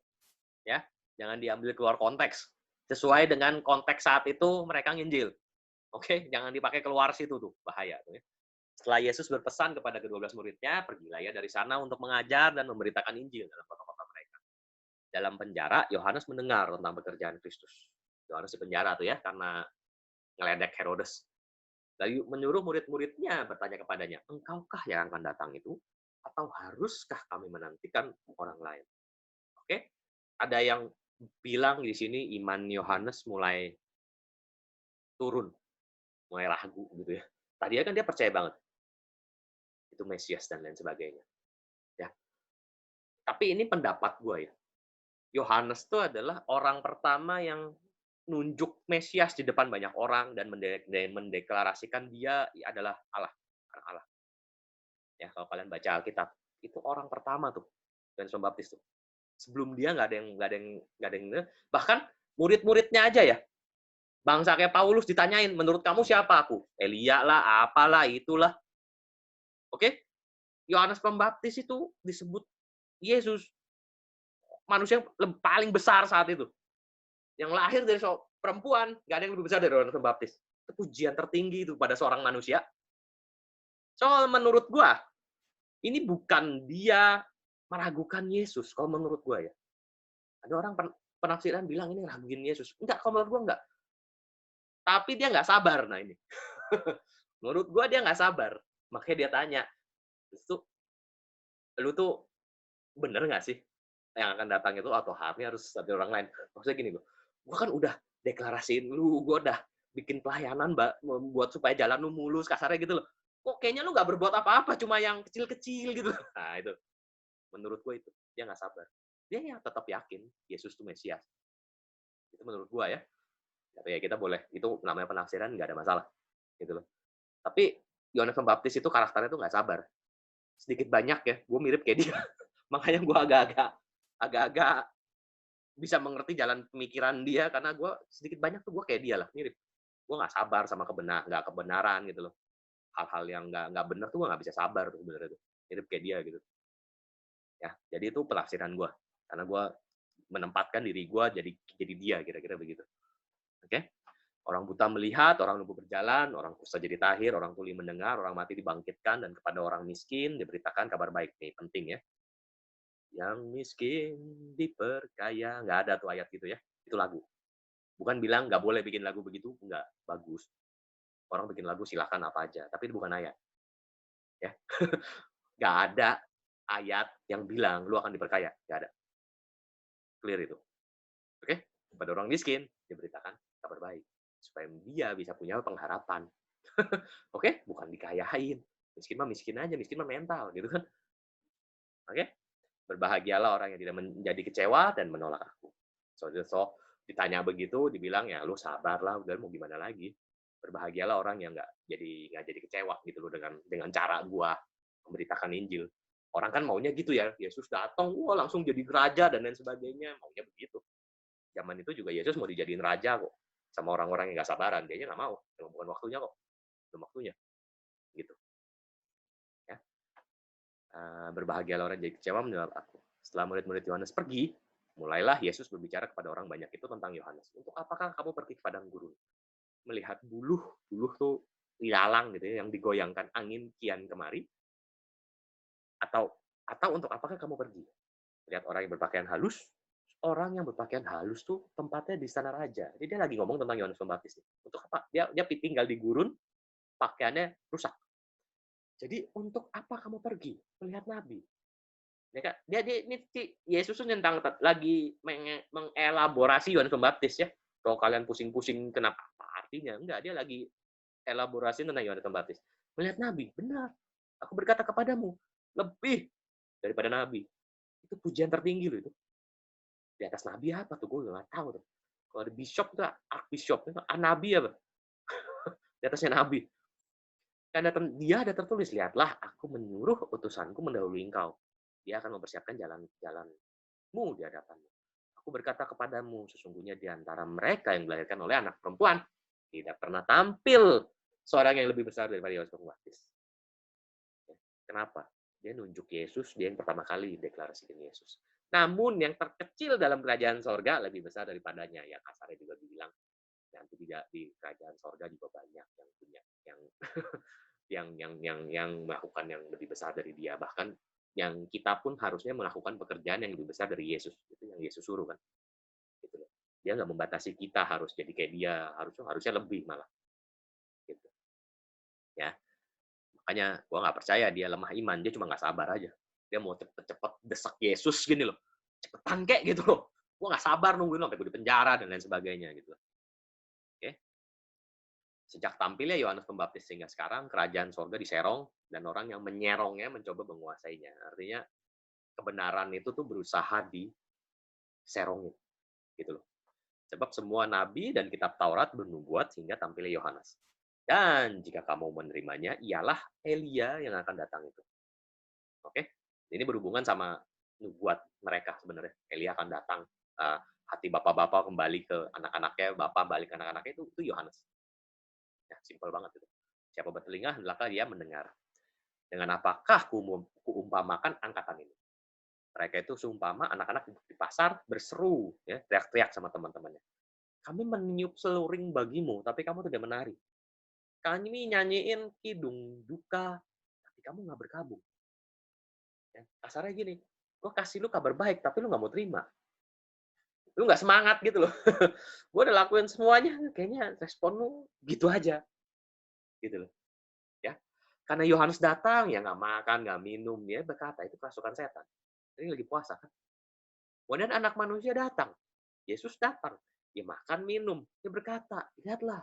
S1: Ya, jangan diambil keluar konteks. Sesuai dengan konteks saat itu mereka nginjil. Oke, jangan dipakai keluar situ tuh, bahaya tuh ya. Setelah Yesus berpesan kepada ke-12 muridnya, pergilah ya dari sana untuk mengajar dan memberitakan Injil dalam kota-kota mereka. Dalam penjara, Yohanes mendengar tentang pekerjaan Kristus. Yohanes di penjara tuh ya, karena ngeledek Herodes. Lalu menyuruh murid-muridnya bertanya kepadanya, engkaukah yang akan datang itu? Atau haruskah kami menantikan orang lain? Oke, ada yang bilang di sini iman Yohanes mulai turun, mulai ragu gitu ya. Tadinya kan dia percaya banget itu Mesias dan lain sebagainya. Ya, tapi ini pendapat gue ya. Yohanes itu adalah orang pertama yang nunjuk Mesias di depan banyak orang dan mendeklarasikan dia adalah Allah, anak Allah. Ya, kalau kalian baca Alkitab, itu orang pertama tuh Yohanes Pembaptis tuh. Sebelum dia nggak ada yang bahkan murid-muridnya aja ya. Bangsa kayak Paulus ditanyain, menurut kamu siapa aku? Elia lah, apalah, itulah. Oke? Yohanes Pembaptis itu disebut Yesus, manusia yang paling besar saat itu. Yang lahir dari perempuan, nggak ada yang lebih besar dari Yohanes Pembaptis. Itu pujian tertinggi itu pada seorang manusia. Soal menurut gua, ini bukan dia meragukan Yesus, kalau menurut gua ya. Ada orang penafsiran bilang ini raguin Yesus. Enggak, kalau menurut gua enggak. Tapi dia nggak sabar, nah ini. Menurut gua dia nggak sabar. Makanya dia tanya, lu tuh bener nggak sih yang akan datang itu atau harus ada orang lain? Maksudnya gini, gue kan udah deklarasiin lu, gue udah bikin pelayanan buat supaya jalan lu mulus, kasarnya gitu loh. Kok kayaknya lu nggak berbuat apa-apa, cuma yang kecil-kecil gitu. Nah itu, menurut gue itu dia nggak sabar. Dia ya tetap yakin Yesus itu Mesias. Itu menurut gue ya. Tapi ya kita boleh, itu namanya penafsiran, nggak ada masalah gitu loh. Tapi Yohanes Pembaptis itu karakternya tuh nggak sabar. Sedikit banyak ya, gue mirip kayak dia. Makanya gue agak-agak bisa mengerti jalan pemikiran dia karena gue sedikit banyak tuh gue kayak dia lah, mirip. Gue nggak sabar sama nggak kebenaran gitu loh. Hal-hal yang nggak benar tuh gue nggak bisa sabar tuh sebenarnya tuh. Mirip kayak dia gitu. Ya, jadi itu penafsiran gue. Karena gue menempatkan diri gue jadi dia kira-kira begitu. Oke? Orang buta melihat, orang lumpuh berjalan, orang kusta jadi tahir, orang tuli mendengar, orang mati dibangkitkan, dan kepada orang miskin diberitakan kabar baik. Nih, penting ya. Yang miskin diperkaya. Nggak ada tuh ayat gitu ya. Itu lagu. Bukan bilang nggak boleh bikin lagu begitu, nggak. Bagus. Orang bikin lagu silahkan apa aja. Tapi itu bukan ayat. Ya. Nggak ada ayat yang bilang lu akan diperkaya. Nggak ada. Clear itu. Oke? Kepada orang miskin, diberitakan kabar baik. Supaya dia bisa punya pengharapan. Oke? Bukan dikayain. Miskin mah miskin aja. Miskin mah mental. Gitu kan. Oke? Berbahagialah orang yang tidak menjadi kecewa dan menolak aku. So ditanya begitu, dibilang ya lu sabar lah, udah mau gimana lagi. Berbahagialah orang yang nggak jadi kecewa gitu loh dengan cara gua memberitakan Injil. Orang kan maunya gitu ya, Yesus datang, wah langsung jadi raja dan lain sebagainya, maunya begitu. Zaman itu juga Yesus mau dijadiin raja kok, sama orang-orang yang nggak sabaran, dia nggak mau, memang bukan waktunya kok, belum waktunya, gitu. Ya. Berbahagialah orang yang jadi kecewa menolak aku. Setelah murid-murid Yohanes pergi, mulailah Yesus berbicara kepada orang banyak itu tentang Yohanes. Untuk apakah kamu pergi ke padang gurun? Melihat buluh tuh ilalang gitu ya, yang digoyangkan angin kian kemari, atau untuk apakah kamu pergi? Lihat orang yang berpakaian halus, orang yang berpakaian halus tuh tempatnya di istana raja. Jadi dia lagi ngomong tentang Yohanes Pembaptis. Untuk apa? Dia tinggal di gurun, pakaiannya rusak. Jadi untuk apa kamu pergi melihat nabi? Ya kan? Ini Yesus tuh lagi mengelaborasi Yohanes Pembaptis ya. Kalau kalian pusing-pusing kenapa apa artinya? Enggak, dia lagi elaborasi tentang Yohanes Pembaptis. Melihat nabi, benar. Aku berkata kepadamu, lebih daripada nabi. Itu pujian tertinggi loh itu. Di atas nabi apa tuh? Gue nggak tahu tuh. Kalau ada bishop tuh, archbishop, itu nabi apa? Di atasnya nabi. Dia ada tertulis, lihatlah, aku menyuruh utusanku mendahului engkau. Dia akan mempersiapkan jalanmu di hadapanmu. Aku berkata kepadamu, sesungguhnya di antara mereka yang dilahirkan oleh anak perempuan, tidak pernah tampil seorang yang lebih besar daripada Yohanes Pembaptis. Kenapa? Dia nunjuk Yesus, dia yang pertama kali deklarasikan Yesus. Namun yang terkecil dalam kerajaan sorga lebih besar daripadanya. Ya kasarnya juga dibilang, nanti di kerajaan sorga juga banyak yang punya yang yang melakukan yang lebih besar dari dia. Bahkan yang kita pun harusnya melakukan pekerjaan yang lebih besar dari Yesus. Itu yang Yesus suruh kan. Gitu loh. Dia nggak membatasi kita harus jadi kayak dia, harusnya lebih malah. Gitu. Ya, makanya gua nggak percaya dia lemah iman, dia cuma nggak sabar aja. Dia mau cepet-cepet desak Yesus gini loh, cepetan kek gitu loh. Gua nggak sabar nungguin sampai gue di penjara dan lain sebagainya gitu. Oke. Sejak tampilnya Yohanes Pembaptis sehingga sekarang kerajaan sorga diserong dan orang yang menyerongnya mencoba menguasainya. Artinya kebenaran itu tuh berusaha diserongin gitu loh. Sebab semua nabi dan kitab Taurat bernubuat sehingga tampilnya Yohanes. Dan jika kamu menerimanya, ialah Elia yang akan datang itu. Oke? Ini berhubungan sama nubuat mereka sebenarnya. Elia akan datang. Hati bapak-bapak kembali ke anak-anaknya, bapak balik ke anak-anaknya, itu Yohanes. Ya, simpel banget itu. Siapa bertelinga, hendaklah dia mendengar. Dengan apakah kuumpamakan angkatan ini? Mereka itu seumpama anak-anak di pasar berseru, ya, teriak-teriak sama teman-temannya. Kami meniup seluring bagimu, tapi kamu tidak menari. Kami nyanyiin kidung duka, tapi kamu nggak berkabung. Ya, kasarnya gini, gue kasih lu kabar baik, tapi lu nggak mau terima. Lu nggak semangat gitu loh. Gue udah lakuin semuanya, kayaknya respon lu gitu aja. Gitu loh. Ya. Karena Yohanes datang, ya nggak makan, nggak minum. Dia berkata, itu kerasukan setan. Ini lagi puasa kan. Kemudian anak manusia datang. Yesus datang. Dia makan, minum. Dia berkata, lihatlah.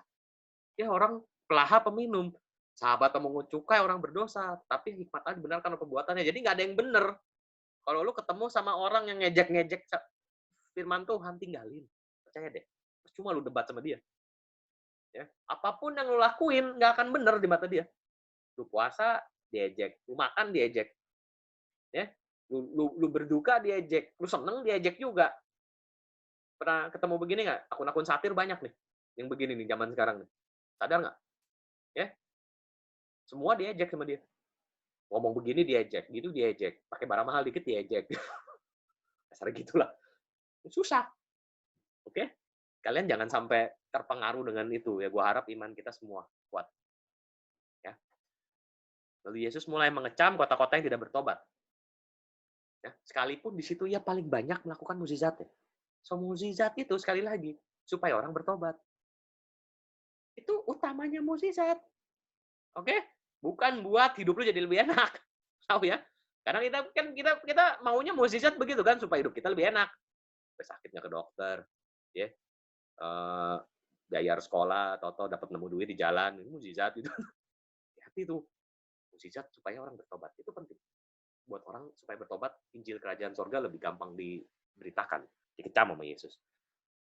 S1: Ya orang pelaha peminum. Sahabat memungut cukai orang berdosa. Tapi hikmat Allah dibenarkan oleh perbuatannya. Jadi nggak ada yang benar. Kalau lu ketemu sama orang yang ngejek-ngejek firman Tuhan, tinggalin. Percaya deh. Cuma lu debat sama dia. Ya. Apapun yang lu lakuin, nggak akan benar di mata dia. Lu puasa, diejek. Lu makan, diejek. Ya. Lu berduka, diejek. Lu seneng, diejek juga. Pernah ketemu begini nggak? Akun-akun satir banyak nih. Yang begini nih, zaman sekarang nih. Sadar nggak? Ya. Semua diejek sama dia. Ngomong begini diejek, gitu diejek. Pakai barang mahal dikit diejek. Dasar gitulah. Susah. Oke? Kalian jangan sampai terpengaruh dengan itu ya. Gua harap iman kita semua kuat. Ya. Lalu Yesus mulai mengecam kota-kota yang tidak bertobat. Ya, sekalipun di situ ia paling banyak melakukan mukjizatnya. So mukjizat itu sekali lagi supaya orang bertobat. Itu utamanya mukjizat. Oke? Bukan buat hidup lu jadi lebih enak. Tahu ya? Karena kita maunya mukjizat begitu kan supaya hidup kita lebih enak. Sakitnya ke dokter, ya. Bayar sekolah, toto dapat nemu duit di jalan, itu mukjizat itu. Hati itu. Mukjizat supaya orang bertobat. Itu penting. Buat orang supaya bertobat, Injil Kerajaan Sorga lebih gampang diberitakan. Dikecam sama Yesus.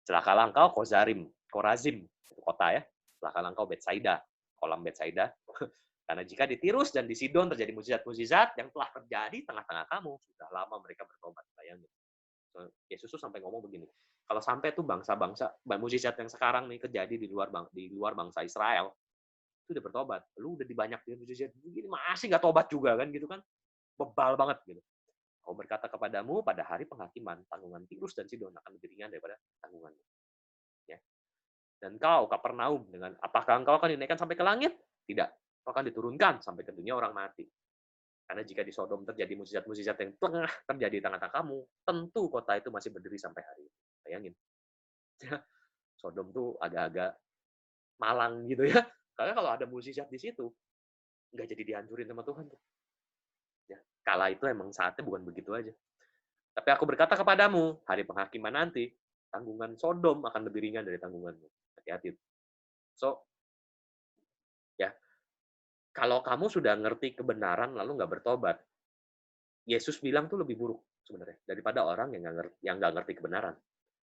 S1: Celakalah engkau Korazim, itu kota ya. Celakalah engkau Betsaida, kolam Betsaida. Karena jika di Tirus dan di Sidon terjadi mukjizat-mukjizat yang telah terjadi tengah-tengah kamu, sudah lama mereka bertobat. Bayangin. Yesus tuh sampai ngomong begini, kalau sampai tuh bangsa-bangsa, mukjizat yang sekarang nih terjadi di luar bangsa Israel, itu udah bertobat. Lu udah dibanyak mukjizat begini, masih nggak tobat juga kan gitu kan. Bebal banget gitu. Aku berkata kepadamu, pada hari penghakiman, tanggungan Tirus dan Sidon akan lebih ringan daripada tanggunganmu. Ya. Dan kau, Kapernaum, apakah engkau akan dinaikkan sampai ke langit? Tidak. Kau akan diturunkan sampai ke dunia orang mati. Karena jika di Sodom terjadi mukjizat-mukjizat yang tengah terjadi di tengah-tengah kamu, tentu kota itu masih berdiri sampai hari ini. Bayangin. Sodom tuh agak-agak malang gitu ya. Karena kalau ada mukjizat di situ, nggak jadi dihancurin sama Tuhan tuh. Ya, kala itu emang saatnya bukan begitu aja. Tapi aku berkata kepadamu, hari penghakiman nanti, tanggungan Sodom akan lebih ringan dari tanggunganmu. Hati-hati. So, ya, kalau kamu sudah ngerti kebenaran lalu nggak bertobat, Yesus bilang tuh lebih buruk sebenarnya daripada orang yang nggak ngerti kebenaran.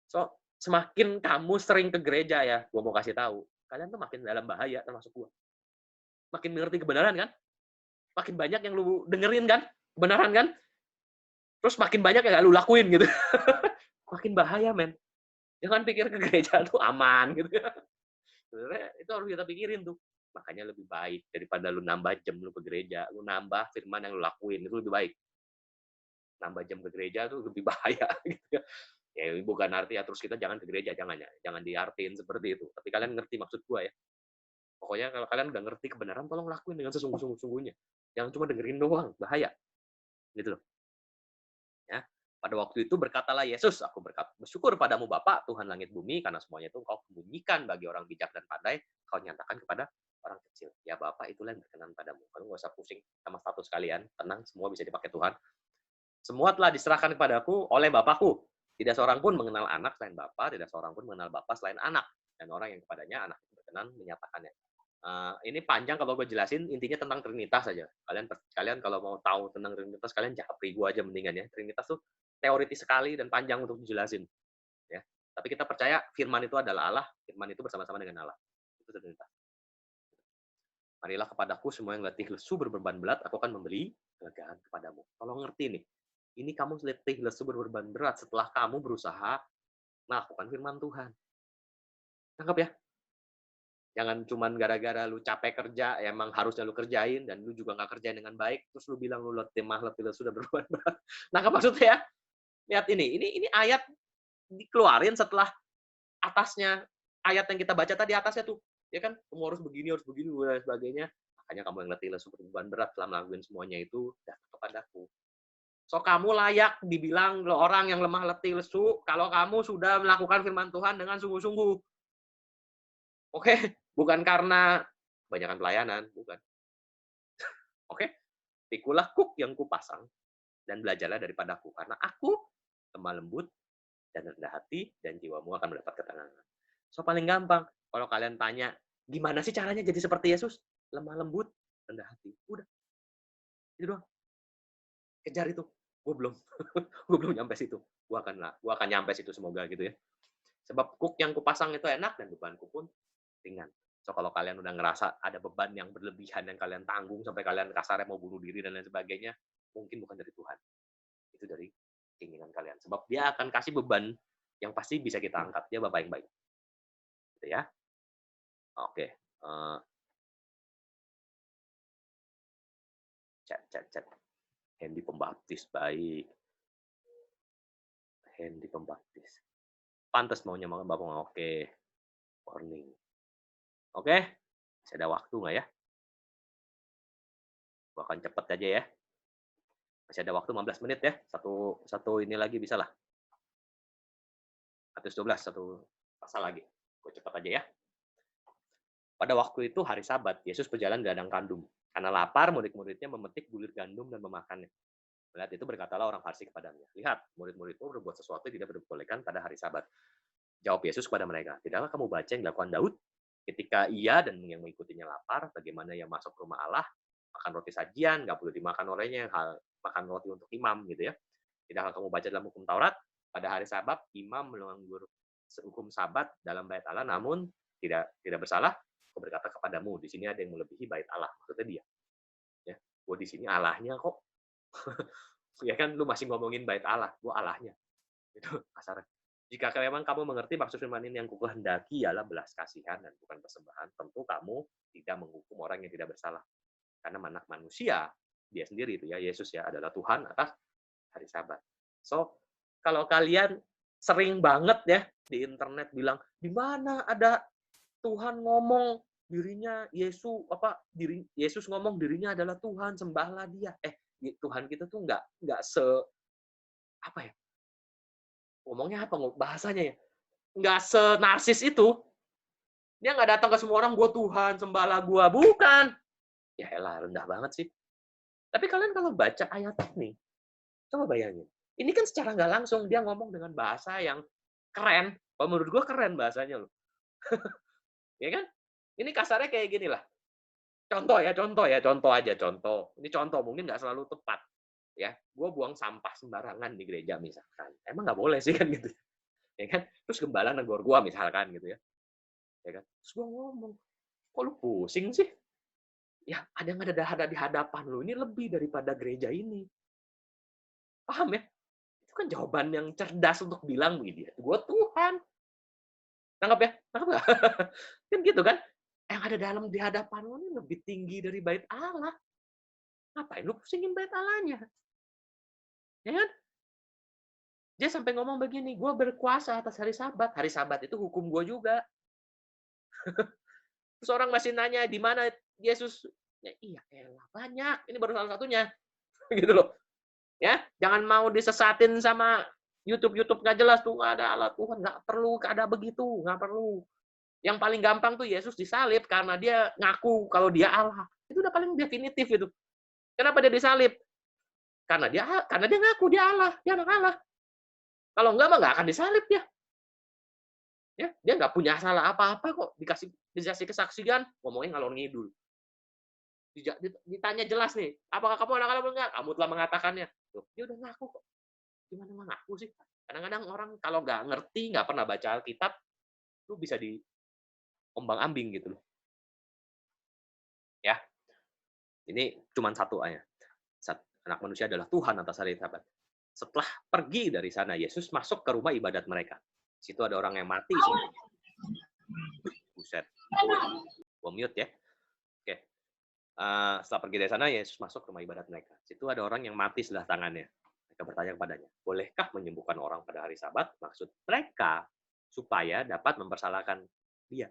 S1: So, semakin kamu sering ke gereja ya, gue mau kasih tahu, kalian tuh makin dalam bahaya termasuk gue. Makin mengerti kebenaran kan? Makin banyak yang lu dengerin kan? Kebenaran kan? Terus makin banyak yang gak lu lakuin gitu. Makin bahaya, men. Jangan pikir ke gereja tuh aman gitu ya. Sebenarnya itu harus kita pikirin tuh. Makanya lebih baik daripada lu nambah jam lu ke gereja, lu nambah firman yang lu lakuin, itu lebih baik. Nambah jam ke gereja tuh lebih bahaya gitu ya. Ya bukan artinya terus kita jangan ke gereja, jangan diartiin seperti itu. Tapi kalian ngerti maksud gua ya. Pokoknya kalau kalian udah ngerti kebenaran, tolong lakuin dengan sesungguh-sungguhnya. Jangan cuma dengerin doang, bahaya. Gitu loh. Pada waktu itu berkatalah Yesus, aku bersyukur padamu Bapa, Tuhan langit bumi, karena semuanya itu engkau sembunyikan bagi orang bijak dan pandai, kau nyatakan kepada orang kecil. Ya Bapak, itulah yang berkenan padamu. Kamu nggak usah pusing sama status kalian, tenang, semua bisa dipakai Tuhan. Semua telah diserahkan kepadaku oleh Bapakku. Tidak seorang pun mengenal anak selain Bapa, tidak seorang pun mengenal Bapa selain anak. Dan orang yang kepadanya anak itu berkenan menyatakannya. Ini panjang kalau gue jelasin, intinya tentang Trinitas saja. Kalian kalau mau tahu tentang Trinitas, kalian japri gue aja mendingan ya. Trinitas tuh teoritis sekali dan panjang untuk dijelasin. Ya. Tapi kita percaya firman itu adalah Allah, firman itu bersama-sama dengan Allah. Itu Trinitas. Marilah kepadaku semua yang letih lesu berbeban berat, aku akan memberi kelegaan kepadamu. Kalau ngerti nih, ini kamu letih lesu berbeban berat setelah kamu berusaha melakukan firman Tuhan. Tangkap ya? Jangan cuman gara-gara lu capek kerja, emang harusnya lu kerjain, dan lu juga nggak kerjain dengan baik, terus lu bilang lu letih lesu dan berbeban berat. Nangkap maksudnya ya? Lihat ini ayat dikeluarin setelah atasnya, ayat yang kita baca tadi atasnya tuh. Ya kan? Kamu harus begini, dan sebagainya. Makanya kamu yang letih lesu berbeban berat setelah melakukan semuanya itu, datang kepadaku. So, kamu layak dibilang orang yang lemah letih lesu kalau kamu sudah melakukan firman Tuhan dengan sungguh-sungguh. Oke? Bukan karena kebanyakan pelayanan, bukan. Oke? Pikulah kuk yang kupasang dan belajarlah daripadaku, karena aku lemah lembut dan rendah hati, dan jiwamu akan mendapat ketenangan. So, paling gampang, kalau kalian tanya, gimana sih caranya jadi seperti Yesus? Lemah lembut, rendah hati. Udah. Itu doang. Kejar itu. Gue belum nyampe situ. Gue akan nyampe situ semoga gitu ya. Sebab kuk yang kupasang itu enak dan bebanku pun ringan. So, kalau kalian udah ngerasa ada beban yang berlebihan yang kalian tanggung sampai kalian kasarnya mau bunuh diri dan lain sebagainya, mungkin bukan dari Tuhan. Itu dari keinginan kalian. Sebab dia akan kasih beban yang pasti bisa kita angkat. Dia Bapak yang baik. Gitu ya. Oke. Chat. Hendy Pembaptis, baik. Hendy Pembaptis. Pantas maunya Bapak. Oke. Warning. Oke. Masih ada waktu nggak ya? Gua akan cepet aja ya. Masih ada waktu 15 menit ya. Satu ini lagi bisa lah. 112, satu pasal lagi. Gue cepat aja ya. Pada waktu itu hari Sabat, Yesus berjalan di ladang gandum. Karena lapar, murid-muridnya memetik bulir gandum dan memakannya. Melihat itu berkatalah orang Farisi kepadanya, lihat, murid-murid itu berbuat sesuatu yang tidak diperbolehkan pada hari Sabat. Jawab Yesus kepada mereka, tidakkah kamu baca yang dilakukan Daud? Ketika ia dan yang mengikutinya lapar, bagaimana ia masuk ke rumah Allah, makan roti sajian, nggak boleh dimakan olehnya, makan roti untuk imam, gitu ya. Tidakkah kamu baca dalam hukum Taurat, pada hari Sabat, imam melanggar hukum Sabat dalam bait Allah, namun tidak bersalah. Aku berkata kepadamu, di sini ada yang melebihi bait Allah, maksudnya dia. Ya, gue di sini Allahnya kok. Ya kan, lu masih ngomongin bait Allah, gue Allahnya. Itu kasarnya. Jika memang kamu mengerti maksud firman ini, yang kukehendaki ialah belas kasihan dan bukan persembahan, tentu kamu tidak menghukum orang yang tidak bersalah. Karena anak manusia, dia sendiri itu ya, Yesus ya, adalah Tuhan atas hari Sabat. So, kalau kalian sering banget ya di internet bilang, di mana ada Tuhan ngomong dirinya Yesus ngomong dirinya adalah Tuhan, sembahlah dia. Tuhan kita tuh nggak apa ya? Ngomongnya apa bahasanya ya? Nggak senarsis itu. Dia nggak datang ke semua orang, gue Tuhan, sembahlah gue. Bukan. Ya elah, rendah banget sih. Tapi kalian kalau baca ayat ini, coba bayangin. Ini kan secara nggak langsung dia ngomong dengan bahasa yang keren. Kalau menurut gue keren bahasanya loh. Ya kan? Ini kasarnya kayak gini lah. Contoh aja. Ini contoh, mungkin nggak selalu tepat. Ya, gue buang sampah sembarangan di gereja misalkan. Emang nggak boleh sih kan gitu. Ya kan? Terus gembala negor gue misalkan gitu ya. Ya kan? Terus gue ngomong, kok lu pusing sih? Ya, ada yang ada di hadapan lu ini lebih daripada gereja ini. Paham ya? Itu kan jawaban yang cerdas untuk bilang begini. Gue Tuhan. Tangkap ya? Tangkap nggak? Kan gitu kan? Yang ada di hadapan lu ini lebih tinggi dari bait Allah. Ngapain lu pusingin bait Allahnya? Ya kan? Dia sampai ngomong begini, gue berkuasa atas hari Sabat. Hari Sabat itu hukum gue juga. Terus orang masih nanya, di mana Yesus? Ya, iya, elah, banyak. Ini baru salah satunya. Gitu loh. Ya, jangan mau disesatin sama YouTube nggak jelas tuh, nggak ada Allah Tuhan, nggak perlu ada begitu, nggak perlu. Yang paling gampang tuh Yesus disalib karena dia ngaku kalau dia Allah. Itu udah paling definitif itu. Kenapa dia disalib? Karena dia ngaku dia Allah, dia anak Allah. Kalau enggak mah nggak akan disalib dia. Ya, dia nggak punya salah apa-apa kok, dikasih kesaksian, ngomongnya ngalor ngidul. Ditanya jelas nih, apakah kamu anak Allah atau enggak? Kamu telah mengatakannya. Loh, dia udah ngaku kok. Gimana mah ngaku sih? Kadang-kadang orang kalau nggak ngerti, nggak pernah baca Alkitab, lu bisa diombang-ambing gitu loh. Ya, ini cuma satu aja. Anak manusia adalah Tuhan atas hari Sabat. Setelah pergi dari sana, Yesus masuk ke rumah ibadat mereka. Di situ ada orang yang mati. Buset. Gua mute ya. Oke. Setelah pergi dari sana, Yesus masuk ke rumah ibadat mereka. Di situ ada orang yang mati sebelah tangannya. Mereka bertanya kepadanya, bolehkah menyembuhkan orang pada hari Sabat? Maksud mereka supaya dapat mempersalahkan dia.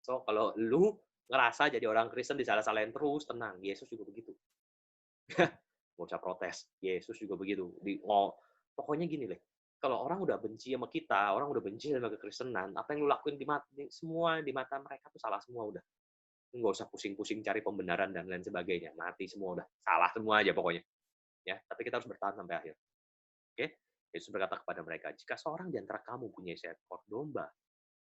S1: So, kalau lu ngerasa jadi orang Kristen disalah-salahin terus, tenang. Yesus juga begitu. Nggak usah protes. Yesus juga begitu. Pokoknya gini deh. Kalau orang udah benci sama kita, orang udah benci sama kekristenan, apa yang lu lakuin semua di mata mereka tuh salah semua udah. Nggak usah pusing-pusing cari pembenaran dan lain sebagainya. Mati semua udah. Salah semua aja pokoknya. Ya, tapi kita harus bertahan sampai akhir. Oke? Yesus berkata kepada mereka, jika seorang di antara kamu punya seekor domba,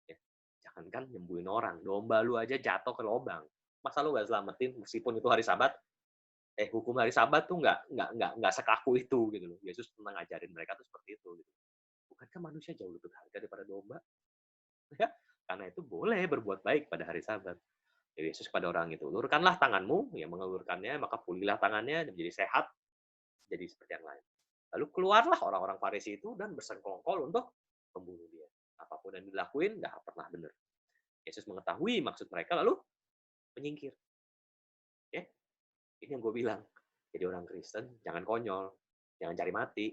S1: ya, jangankan nyembuhin orang, domba lu aja jatuh ke lubang. Masa lu nggak selamatin meskipun itu hari Sabat? Hukum hari Sabat tuh nggak sekaku itu gitu loh. Yesus pernah ngajarin mereka tuh seperti itu. Gitu. Bukankah manusia jauh lebih berharga daripada domba? Ya, karena itu boleh berbuat baik pada hari Sabat. Jadi Yesus kepada orang itu, ulurkanlah tanganmu, ya mengulurkannya, maka pulihlah tangannya dan menjadi sehat, jadi seperti yang lain. Lalu keluarlah orang-orang Farisi itu dan bersengkongkol untuk membunuh dia. Apapun yang dilakuin nggak pernah benar. Yesus mengetahui maksud mereka lalu menyingkir. Ya, ini yang gue bilang. Jadi orang Kristen, jangan konyol. Jangan cari mati.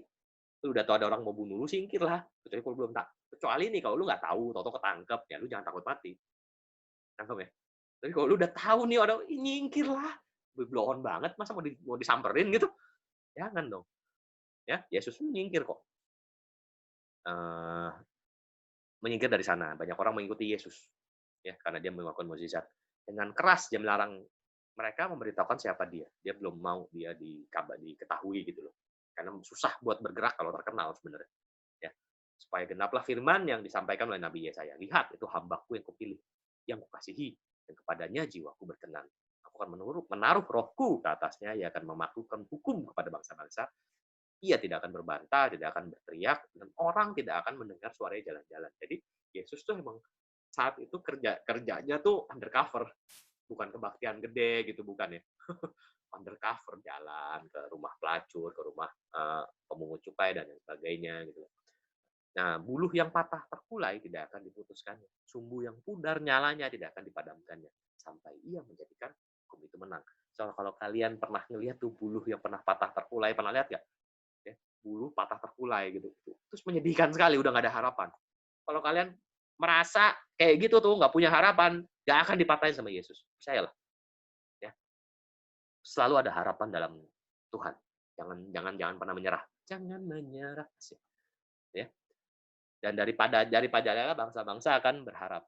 S1: Lu udah tahu ada orang mau bunuh lu, singkirlah. Kecuali kalau belum kecuali nih, kalau lu nggak tahu, tau ketangkep, ya lu jangan takut mati. Tangkep ya? Tapi kalau lu udah tahu nih orang, nyingkirlah. Blow-on banget, masa mau disamperin gitu? Jangan dong. Ya, Yesus menyingkir kok. Menyingkir dari sana. Banyak orang mengikuti Yesus. Ya, karena dia melakukan mukjizat. Dengan keras dia melarang mereka memberitahukan siapa dia. Dia belum mau dia diketahui gitu loh. Karena susah buat bergerak kalau terkenal sebenarnya. Ya. Supaya genaplah firman yang disampaikan oleh Nabi Yesaya. Lihat, itu hambaku yang kupilih, yang kukasihi, dan kepadanya jiwaku berkenan. Aku akan menaruh rohku ke atasnya, ia akan memaklukkan hukum kepada bangsa-bangsa. Ia tidak akan berbantah, tidak akan berteriak, dan orang tidak akan mendengar suaranya jalan-jalan. Jadi Yesus tuh emang saat itu kerjanya tuh undercover. Bukan kebaktian gede gitu, bukan ya. Undercover, jalan ke rumah pelacur, ke rumah pemungut cukai dan lain sebagainya gitu. Nah, buluh yang patah terkulai tidak akan diputuskannya. Sumbu yang pudar nyalanya tidak akan dipadamkannya sampai ia menjadikan hukum itu menang. So, kalau kalian pernah ngelihat tuh buluh yang pernah patah terkulai, pernah lihat nggak? Ya, buluh patah terkulai gitu. Terus menyedihkan sekali, udah nggak ada harapan. Kalau kalian merasa kayak gitu tuh nggak punya harapan, nggak akan dipatahin sama Yesus. Percayalah. Ya. Selalu ada harapan dalam Tuhan. Jangan pernah menyerah. Jangan menyerah. Ya. Dan daripada bangsa-bangsa akan berharap.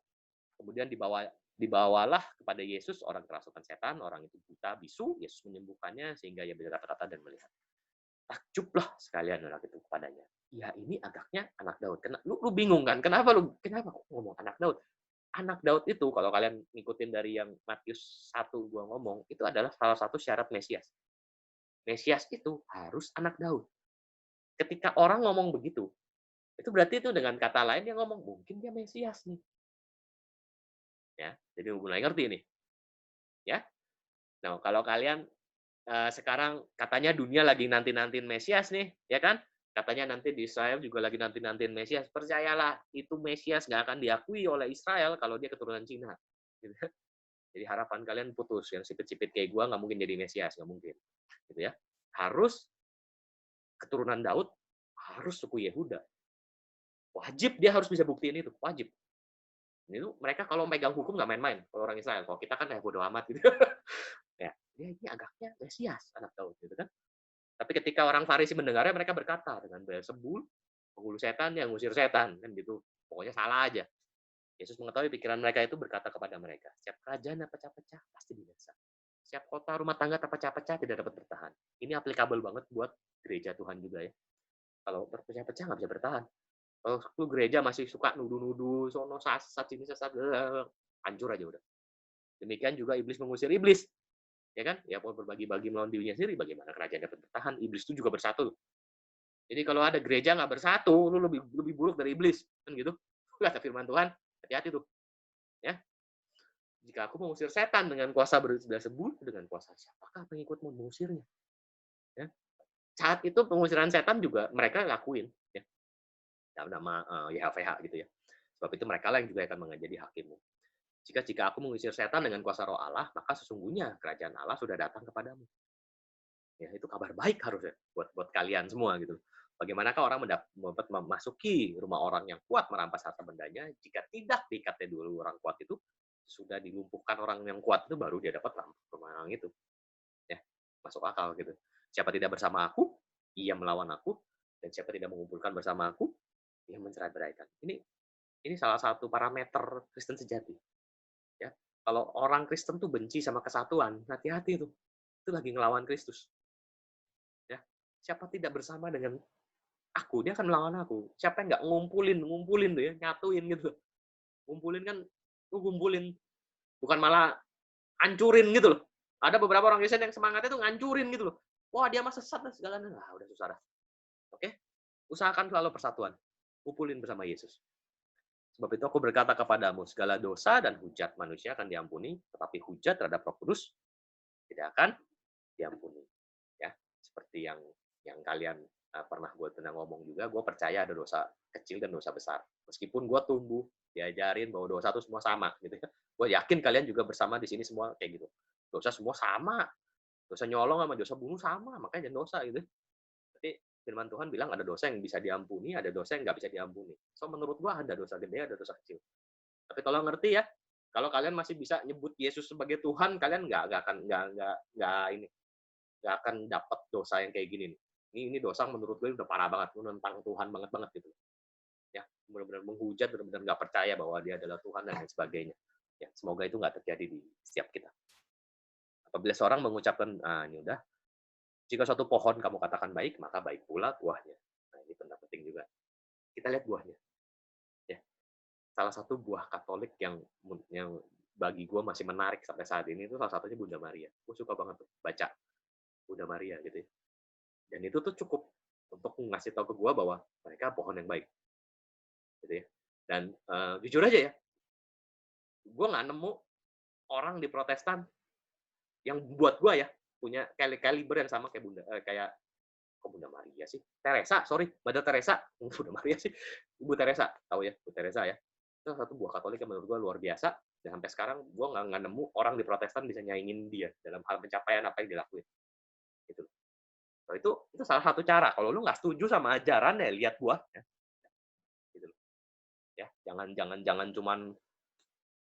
S1: Kemudian dibawalah kepada Yesus orang kerasukan setan, orang itu buta, bisu, Yesus menyembuhkannya sehingga ia berkata-kata dan melihat. Takjublah sekalian orang itu kepadanya. Ya ini agaknya anak Daud. Lu bingung kan? Kenapa kok ngomong anak Daud? Anak Daud itu kalau kalian ngikutin dari yang Matius 1 gua ngomong, itu adalah salah satu syarat Mesias. Mesias itu harus anak Daud. Ketika orang ngomong begitu, itu berarti itu dengan kata lain dia ngomong mungkin dia Mesias nih. Ya, jadi mulai ngerti nih. Ya. Nah, kalau kalian sekarang katanya dunia lagi nanti-nantiin Mesias nih, ya kan? Katanya nanti di Israel juga lagi nanti-nantiin Mesias. Percayalah, itu Mesias nggak akan diakui oleh Israel kalau dia keturunan Cina. Gitu. Jadi harapan kalian putus. Yang sipit-sipit kayak gue nggak mungkin jadi Mesias, nggak mungkin. Gitu ya. Harus keturunan Daud, harus suku Yehuda. Wajib dia harus bisa buktiin itu, wajib. Itu mereka kalau megang hukum nggak main-main. Kalau orang Israel, kalau kita kan bodo amat gitu. Ya, dia ini agaknya Mesias anak Daud gitu kan. Tapi Tapi ketika orang Farisi mendengarnya, mereka berkata dengan Beelzebul, penghulu setan yang ngusir setan, kan gitu. Pokoknya salah aja. Yesus mengetahui pikiran mereka itu berkata kepada mereka, setiap kerajaan yang pecah-pecah pasti binasa. Setiap kota rumah tangga terpecah-pecah tidak dapat bertahan. Ini aplikabel banget buat gereja Tuhan juga ya. Kalau terpecah-pecah nggak bisa bertahan. Kalau lu gereja masih suka nuduh-nuduh, sono sesat, sini sesat, hancur aja udah. Demikian juga iblis mengusir iblis. Ya kan? Ya mau berbagi-bagi melawan dirinya sendiri, bagaimana kerajaan dapat bertahan? Iblis itu juga bersatu. Jadi kalau ada gereja nggak bersatu, lu lebih buruk dari iblis. Kan gitu. Kata firman Tuhan, hati-hati tuh. Ya. Jika aku mengusir setan dengan kuasa Beelzebul, dengan kuasa siapakah pengikutmu mengusirnya? Ya. Saat itu pengusiran setan juga mereka lakuin. Ya. Dalam nama YHWH gitu ya. Sebab itu mereka lah yang juga akan menjadi hakimmu. Jika aku mengusir setan dengan kuasa roh Allah, maka sesungguhnya kerajaan Allah sudah datang kepadamu. Ya, itu kabar baik harusnya buat kalian semua gitu. Bagaimanakah orang memasuki rumah orang yang kuat merampas harta bendanya jika tidak diikatnya dulu orang kuat itu, sudah dilumpuhkan orang yang kuat itu baru dia dapat rumah orang itu. Ya, masuk akal gitu. Siapa tidak bersama aku, ia melawan aku, dan siapa tidak mengumpulkan bersama aku, ia mencerai-beraikan. Ini salah satu parameter Kristen sejati. Ya, kalau orang Kristen tuh benci sama kesatuan, hati-hati tuh. Itu lagi ngelawan Kristus. Ya, siapa tidak bersama dengan aku, dia akan melawan aku. Siapa yang nggak ngumpulin tuh ya, nyatuin gitu. Ngumpulin kan, ngumpulin. Bukan malah hancurin gitu loh. Ada beberapa orang Kristen yang semangatnya tuh ngancurin gitu loh. Wah, dia mah sesat dan segalanya. Nah, udah susah dah. Oke? Usahakan selalu persatuan. Kumpulin bersama Yesus. Sebab itu aku berkata kepadamu, segala dosa dan hujat manusia akan diampuni, tetapi hujat terhadap Roh Kudus tidak akan diampuni. Ya, seperti yang kalian pernah gue pernah ngomong juga, gue percaya ada dosa kecil dan dosa besar. Meskipun gue tumbuh diajarin bahwa dosa itu semua sama, gitu ya. Gue yakin kalian juga bersama di sini semua kayak gitu. Dosa semua sama. Dosa nyolong sama dosa bunuh sama, makanya jangan dosa gitu. Tapi firman Tuhan bilang ada dosa yang bisa diampuni, ada dosa yang nggak bisa diampuni. So menurut gue ada dosa gede, ada dosa kecil. Tapi tolong ngerti ya, kalau kalian masih bisa nyebut Yesus sebagai Tuhan, kalian nggak akan dapat dosa yang kayak gini nih. Ini dosa menurut gue udah parah banget, menentang Tuhan banget gitu. Ya, benar-benar menghujat, benar-benar nggak percaya bahwa dia adalah Tuhan dan lain sebagainya. Ya, semoga itu nggak terjadi di setiap kita. Apabila seorang mengucapkan, ini udah, jika suatu pohon kamu katakan baik, maka baik pula buahnya. Nah, ini penting juga. Kita lihat buahnya. Ya, salah satu buah Katolik yang bagi gue masih menarik sampai saat ini itu salah satunya Bunda Maria. Gue suka banget tuh baca Bunda Maria gitu ya. Dan itu tuh cukup untuk ngasih tahu ke gue bahwa mereka pohon yang baik. Gitu ya. Dan jujur aja ya, gue nggak nemu orang di Protestan yang buat gue ya punya kaliber yang sama kayak Bunda Maria sih, Mother Teresa, Bunda Maria sih, Ibu Teresa, tahu ya, Ibu Teresa ya. Itu satu buah Katolik yang menurut gue luar biasa. Dan sampai sekarang gue nggak nemu orang di Protestan bisa nyaingin dia dalam hal pencapaian apa yang dilakuin. Gitu. So, itu salah satu cara. Kalau lu nggak setuju sama ajaran ya lihat buahnya. Gitu. Ya, jangan cuman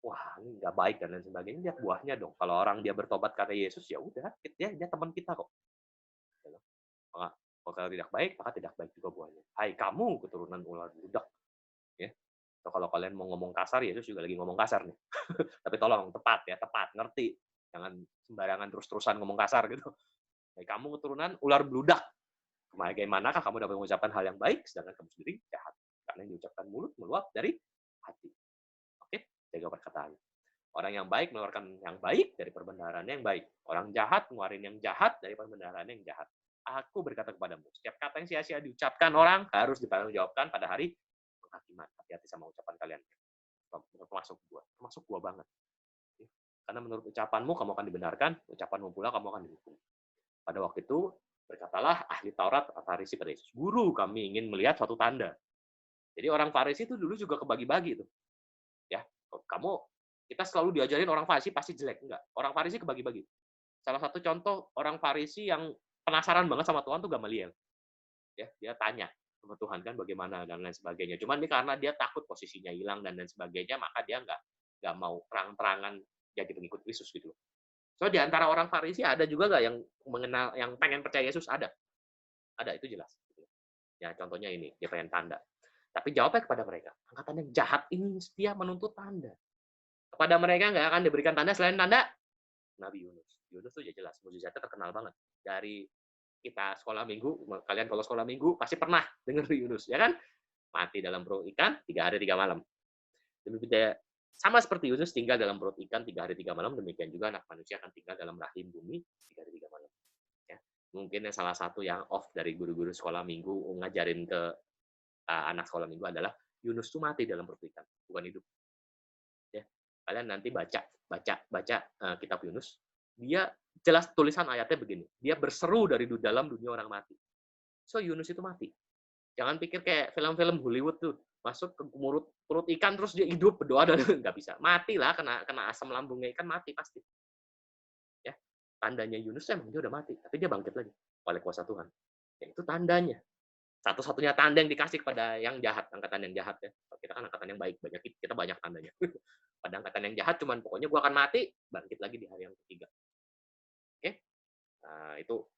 S1: wah ini nggak baik dan lain sebagainya, lihat buahnya dong. Kalau orang dia bertobat karena Yesus ya udah, dia teman kita kok. Gitu. Kalau tidak baik, maka tidak baik juga buahnya. Hai kamu keturunan ular budak. Ya. Atau kalau kalian mau ngomong kasar, Yesus juga lagi ngomong kasar nih. Tapi tolong tepat, ngerti. Jangan sembarangan terus-terusan ngomong kasar gitu. Hai kamu keturunan ular bludak. Bagaimanakah kamu dapat mengucapkan hal yang baik, sedangkan kamu sendiri jahat. Karena yang diucapkan mulut meluap dari hati. Oke, jaga perkataan. Orang yang baik mengeluarkan yang baik dari perbendaharannya yang baik. Orang jahat mengeluarkan yang jahat dari perbendaharannya yang jahat. Aku berkata kepadamu, setiap kata yang sia-sia diucapkan orang harus dipertanggungjawabkan pada hari penghakiman. Hati-hati sama ucapan kalian. Termasuk gua banget. Karena menurut ucapanmu kamu akan dibenarkan, ucapanmu pula kamu akan dihukum. Pada waktu itu berkatalah ahli Taurat Farisi pada Yesus, Guru, kami ingin melihat suatu tanda. Jadi orang Farisi itu dulu juga kebagi-bagi tuh. Ya, kita selalu diajarin orang Farisi pasti jelek, enggak. Orang Farisi kebagi-bagi. Salah satu contoh orang Farisi yang penasaran banget sama Tuhan tuh Gamaliel. Ya, dia tanya sama Tuhan kan bagaimana dan lain sebagainya. Cuman ini karena dia takut posisinya hilang dan lain sebagainya, maka dia nggak mau terang-terangan jadi pengikut Yesus gitu. So di antara orang Farisi ada juga nggak yang mengenal, yang pengen percaya Yesus? Ada. Ada, itu jelas. Ya, contohnya ini, dia pengen tanda. Tapi jawabnya kepada mereka, angkatan yang jahat ini setia menuntut tanda. Kepada mereka nggak akan diberikan tanda selain tanda Nabi Yunus. Yunus tuh ya jelas, mukjizatnya terkenal banget. Dari kita sekolah minggu, kalian kalau sekolah minggu pasti pernah dengar Yunus, ya kan? Mati dalam perut ikan 3 hari 3 malam. Demikian sama seperti Yunus tinggal dalam perut ikan 3 hari 3 malam, demikian juga anak manusia akan tinggal dalam rahim bumi 3 hari 3 malam. Ya. Mungkin salah satu yang off dari guru-guru sekolah minggu ngajarin ke anak sekolah minggu adalah Yunus tuh mati dalam perut ikan, bukan hidup. Ya. Kalian nanti baca kitab Yunus, dia jelas tulisan ayatnya begini. Dia berseru dari dalam dunia orang mati. So Yunus itu mati. Jangan pikir kayak film-film Hollywood tuh, masuk ke perut ikan terus dia hidup berdoa dan nggak bisa. Mati lah, kena asam lambungnya ikan mati pasti. Ya, tandanya Yunus emang dia udah mati, tapi dia bangkit lagi oleh kuasa Tuhan. Ya, itu tandanya. Satu-satunya tanda yang dikasih kepada yang jahat, angkatan yang jahat ya. Kita kan angkatan yang baik, kita banyak tandanya. Pada angkatan yang jahat cuman pokoknya gua akan mati, bangkit lagi di hari yang ketiga. Oke? Nah, itu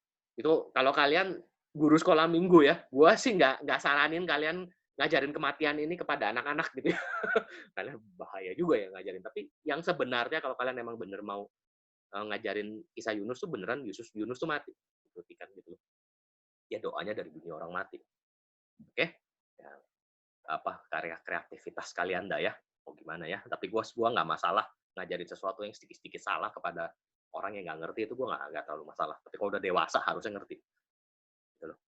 S1: kalau kalian guru sekolah minggu ya, gua sih nggak saranin kalian ngajarin kematian ini kepada anak-anak gitu ya. Karena bahaya juga ya ngajarin. Tapi yang sebenarnya kalau kalian emang bener mau ngajarin kisah Yunus tuh beneran Yunus tuh mati. Buktikan gitu. Ya doanya dari dunia orang mati. Oke? Ya, apa karya kreativitas kalian dah ya. Mau gimana ya? Tapi gua nggak masalah ngajarin sesuatu yang sedikit-sedikit salah kepada orang yang nggak ngerti, itu gua nggak terlalu masalah. Tapi kalau udah dewasa harusnya ngerti. Gitu loh.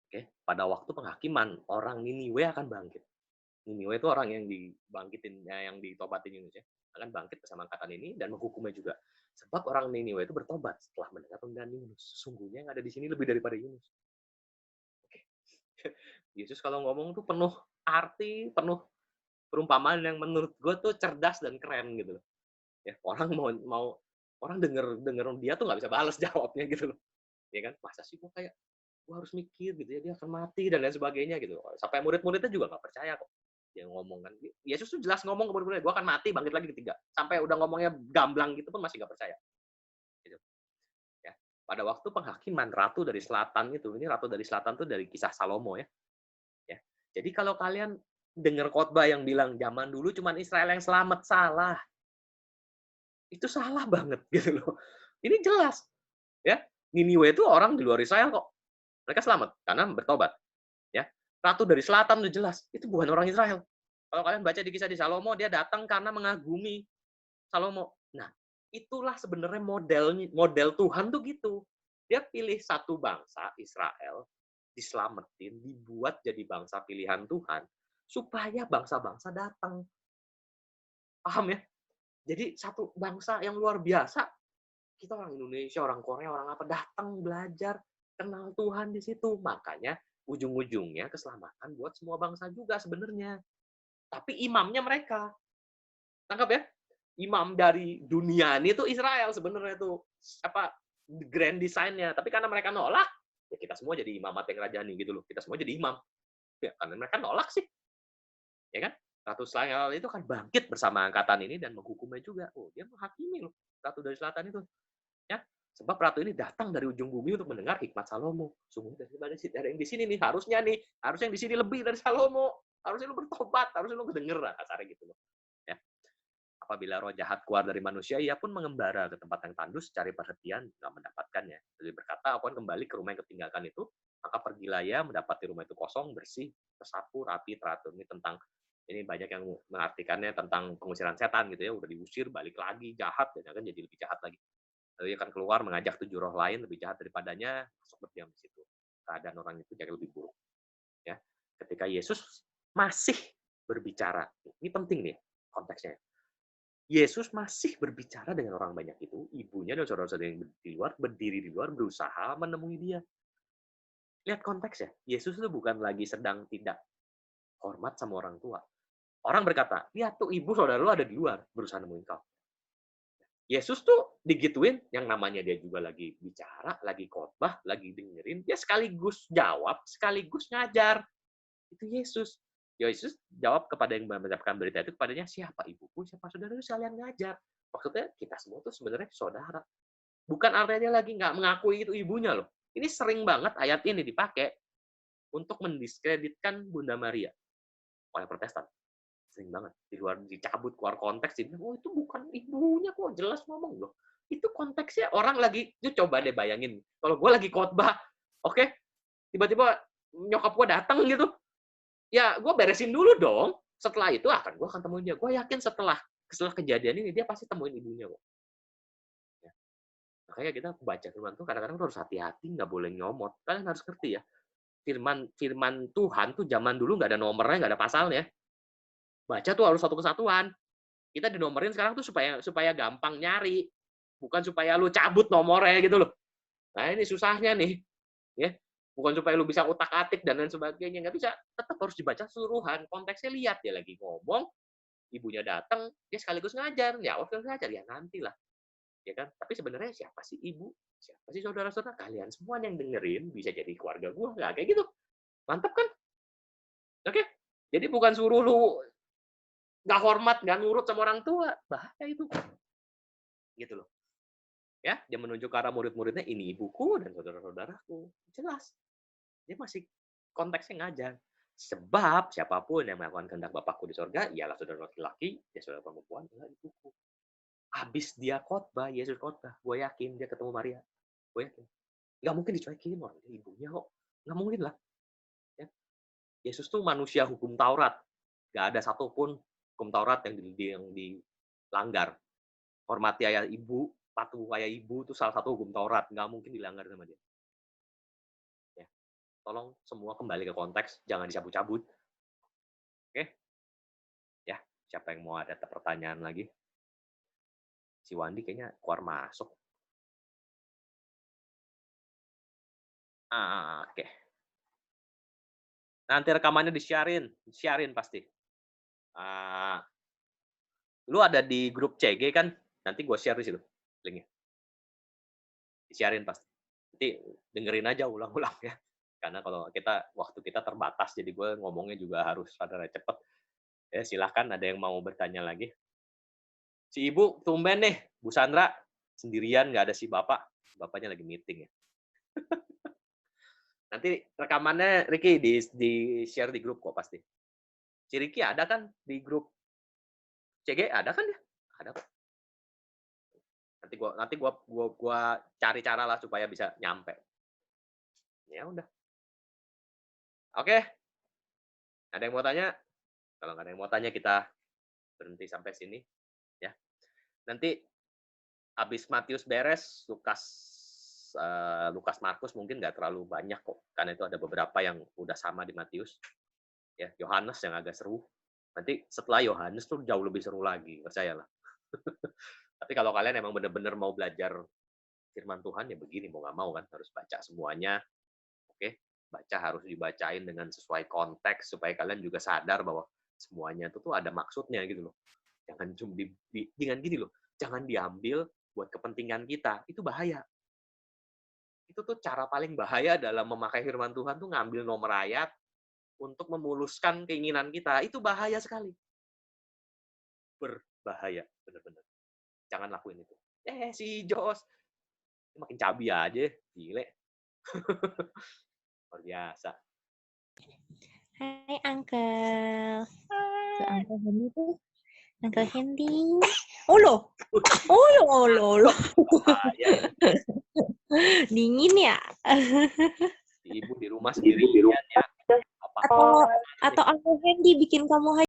S1: Oke, pada waktu penghakiman orang Niniwe akan bangkit. Niniwe itu orang yang dibangkitin, yang ditobatin Yunus ya, akan bangkit bersama angkatan ini dan menghukumnya juga. Sebab orang Niniwe itu bertobat setelah mendengar pemberitaan Yunus. Sesungguhnya yang ada di sini lebih daripada Yunus. Oke. Yesus kalau ngomong tuh penuh arti, penuh perumpamaan yang menurut gue tuh cerdas dan keren gitu loh. Ya, orang mau orang denger dia tuh nggak bisa balas jawabnya gitu loh. Ya kan? Masa sih gue kayak gue harus mikir gitu ya, dia akan mati dan lain sebagainya gitu. Sampai murid-muridnya juga nggak percaya kok. Dia ngomong kan, Yesus tuh jelas ngomong ke murid-muridnya, gue akan mati, bangkit lagi ketiga. Sampai udah ngomongnya gamblang gitu pun masih nggak percaya. Gitu. Ya. Pada waktu penghakiman Ratu dari Selatan itu, ini Ratu dari Selatan tuh dari kisah Salomo ya. Ya. Jadi kalau kalian dengar khotbah yang bilang zaman dulu cuma Israel yang selamat, salah. Itu salah banget gitu loh. Ini jelas. Ya. Niniwe itu orang di luar Israel kok. Mereka selamat karena bertobat. Ya, Ratu dari Selatan udah jelas, itu bukan orang Israel. Kalau kalian baca di kisah di Salomo, dia datang karena mengagumi Salomo. Nah, itulah sebenarnya model Tuhan tuh gitu. Dia pilih satu bangsa, Israel, diselamatin, dibuat jadi bangsa pilihan Tuhan, supaya bangsa-bangsa datang. Paham ya? Jadi satu bangsa yang luar biasa, kita orang Indonesia, orang Korea, orang apa, datang belajar, kenal Tuhan di situ. Makanya ujung-ujungnya keselamatan buat semua bangsa juga sebenarnya. Tapi imamnya mereka. Tangkap ya? Imam dari dunia ini tuh Israel sebenarnya tuh apa grand design-nya. Tapi karena mereka nolak, ya kita semua jadi imamat yang rajani gitu loh. Kita semua jadi imam. Ya, karena mereka nolak sih. Ya kan? Ratu Israel itu kan bangkit bersama angkatan ini dan menghukumnya juga. Oh, dia menghakimi loh. Ratu dari Selatan itu. Ya, sebab ratu ini datang dari ujung bumi untuk mendengar hikmat Salomo. Sungguh dari yang di sini nih, harusnya yang di sini lebih dari Salomo. Harusnya lu bertobat, harusnya lu kedenger lah kasarnya gitu loh. Ya. Apabila roh jahat keluar dari manusia, ia pun mengembara ke tempat yang tandus, cari perhatian, nggak mendapatkannya. Jadi berkata, aku akan kembali ke rumah yang ketinggalkan itu, maka pergilah ia mendapati rumah itu kosong, bersih, tersapu, rapi, teratur. Ini banyak yang mengartikannya tentang pengusiran setan gitu ya, udah diusir, balik lagi, jahat, dan akan jadi lebih jahat lagi. Lalu dia akan keluar mengajak 7 roh lain lebih jahat daripadanya masuk berdiam di situ. Keadaan orang itu jadi lebih buruk. Ya, ketika Yesus masih berbicara, ini penting nih konteksnya. Yesus masih berbicara dengan orang banyak itu, ibunya dan saudara-saudara yang berdiri di luar berusaha menemui dia. Lihat konteksnya, Yesus itu bukan lagi sedang tidak hormat sama orang tua. Orang berkata, lihat tuh ibu saudara lu ada di luar berusaha nemuin kau. Yesus tuh digituin, yang namanya dia juga lagi bicara, lagi khotbah, lagi dengerin, dia sekaligus jawab, sekaligus ngajar. Itu Yesus. Yesus jawab kepada yang mendapatkan berita itu, kepadanya, siapa ibuku, siapa saudara, sekalian ngajar. Maksudnya kita semua tuh sebenarnya saudara. Bukan artinya lagi nggak mengakui itu ibunya loh. Ini sering banget ayat ini dipakai untuk mendiskreditkan Bunda Maria oleh Protestan. Sering banget. Di luar dicabut keluar konteks, oh itu bukan ibunya kok, jelas ngomong loh. Itu konteksnya orang lagi, coba deh bayangin. Kalau gue lagi khotbah, oke, tiba-tiba nyokap gue datang gitu, ya gue beresin dulu dong. Setelah itu gue akan temuin dia. Gue yakin setelah kejadian ini dia pasti temuin ibunya kok. Ya. Makanya kita baca firman Tuhan kadang-kadang harus hati-hati, nggak boleh nyomot. Kalian harus ngerti ya. Firman Tuhan tuh zaman dulu nggak ada nomornya, nggak ada pasalnya. Baca tuh harus satu kesatuan. Kita dinomorin sekarang tuh supaya gampang nyari, bukan supaya lu cabut nomornya gitu loh. Nah ini susahnya nih, ya. Bukan supaya lu bisa utak-atik dan lain sebagainya, nggak bisa. Tetap harus dibaca keseluruhan. Konteksnya lihat dia lagi ngomong, ibunya datang, dia sekaligus ngajar. Ya oke ngajar ya nanti lah, ya kan. Tapi sebenarnya siapa sih ibu? Siapa sih saudara-saudara? Kalian semua yang dengerin bisa jadi keluarga gua, nggak kayak gitu. Mantap kan? Oke. Jadi bukan suruh lu nggak hormat, nggak nurut sama orang tua. Bahaya itu. Gitu loh. Ya, dia menunjuk ke arah murid-muridnya, ini ibuku dan saudara-saudaraku. Jelas. Dia masih konteksnya ngajar. Sebab siapapun yang melakukan kehendak Bapakku di sorga, ialah saudara laki-laki, ya saudara perempuan, ialah ibuku. Habis dia khotbah, Yesus khotbah, gue yakin dia ketemu Maria. Gue yakin. Nggak mungkin dicuekin, orang dia ibunya kok. Nggak mungkin lah. Ya. Yesus tuh manusia hukum Taurat. Nggak ada satupun hukum Taurat yang dilanggar. Hormati ayah ibu, patuh ayah ibu itu salah satu hukum Taurat. Nggak mungkin dilanggar sama dia. Ya. Tolong semua kembali ke konteks, jangan dicabut-cabut. Oke? Ya, siapa yang mau ada pertanyaan lagi? Si Wandi kayaknya keluar masuk. Oke. Nanti rekamannya di-sharein pasti. Lu ada di grup CG kan? Nanti gue share di situ linknya. Di-sharein pasti. Nanti dengerin aja ulang-ulang ya. Karena kalau waktu kita terbatas, jadi gue ngomongnya juga harus rada cepet. Ya, silahkan ada yang mau bertanya lagi. Si ibu tumben nih, Bu Sandra sendirian, nggak ada si bapak. Bapaknya lagi meeting ya. Nanti rekamannya Ricky di share di grup kok pasti. Si Ricky ada kan di grup CG, ada kan ya? Ada kok. Nanti gua cari cara lah supaya bisa nyampe. Ya udah. Oke. Ada yang mau tanya? Kalau nggak ada yang mau tanya, kita berhenti sampai sini. Ya. Nanti habis Matius beres, Lukas Markus mungkin nggak terlalu banyak kok. Karena itu ada beberapa yang udah sama di Matius. Ya, Yohanes yang agak seru. Nanti setelah Yohanes tuh jauh lebih seru lagi, percayalah. Tapi kalau kalian emang benar-benar mau belajar firman Tuhan, ya begini, mau nggak mau kan, harus baca semuanya. Oke, baca harus dibacain dengan sesuai konteks, supaya kalian juga sadar bahwa semuanya itu tuh ada maksudnya gitu loh. Jangan cuma dengan gini loh, jangan diambil buat kepentingan kita, itu bahaya. Itu tuh cara paling bahaya dalam memakai firman Tuhan tuh ngambil nomor ayat untuk memuluskan keinginan kita. Itu bahaya sekali. Berbahaya, benar-benar. Jangan lakuin itu. Si Jos makin cabi aja, gile. Luar biasa.
S3: Hai Uncle. Tuh Uncle Hendy tuh. Uncle Hendy. Loh. Dingin ya?
S1: Ibu di rumah sendirian ya.
S3: Atau Uncle Hendy bikin kamu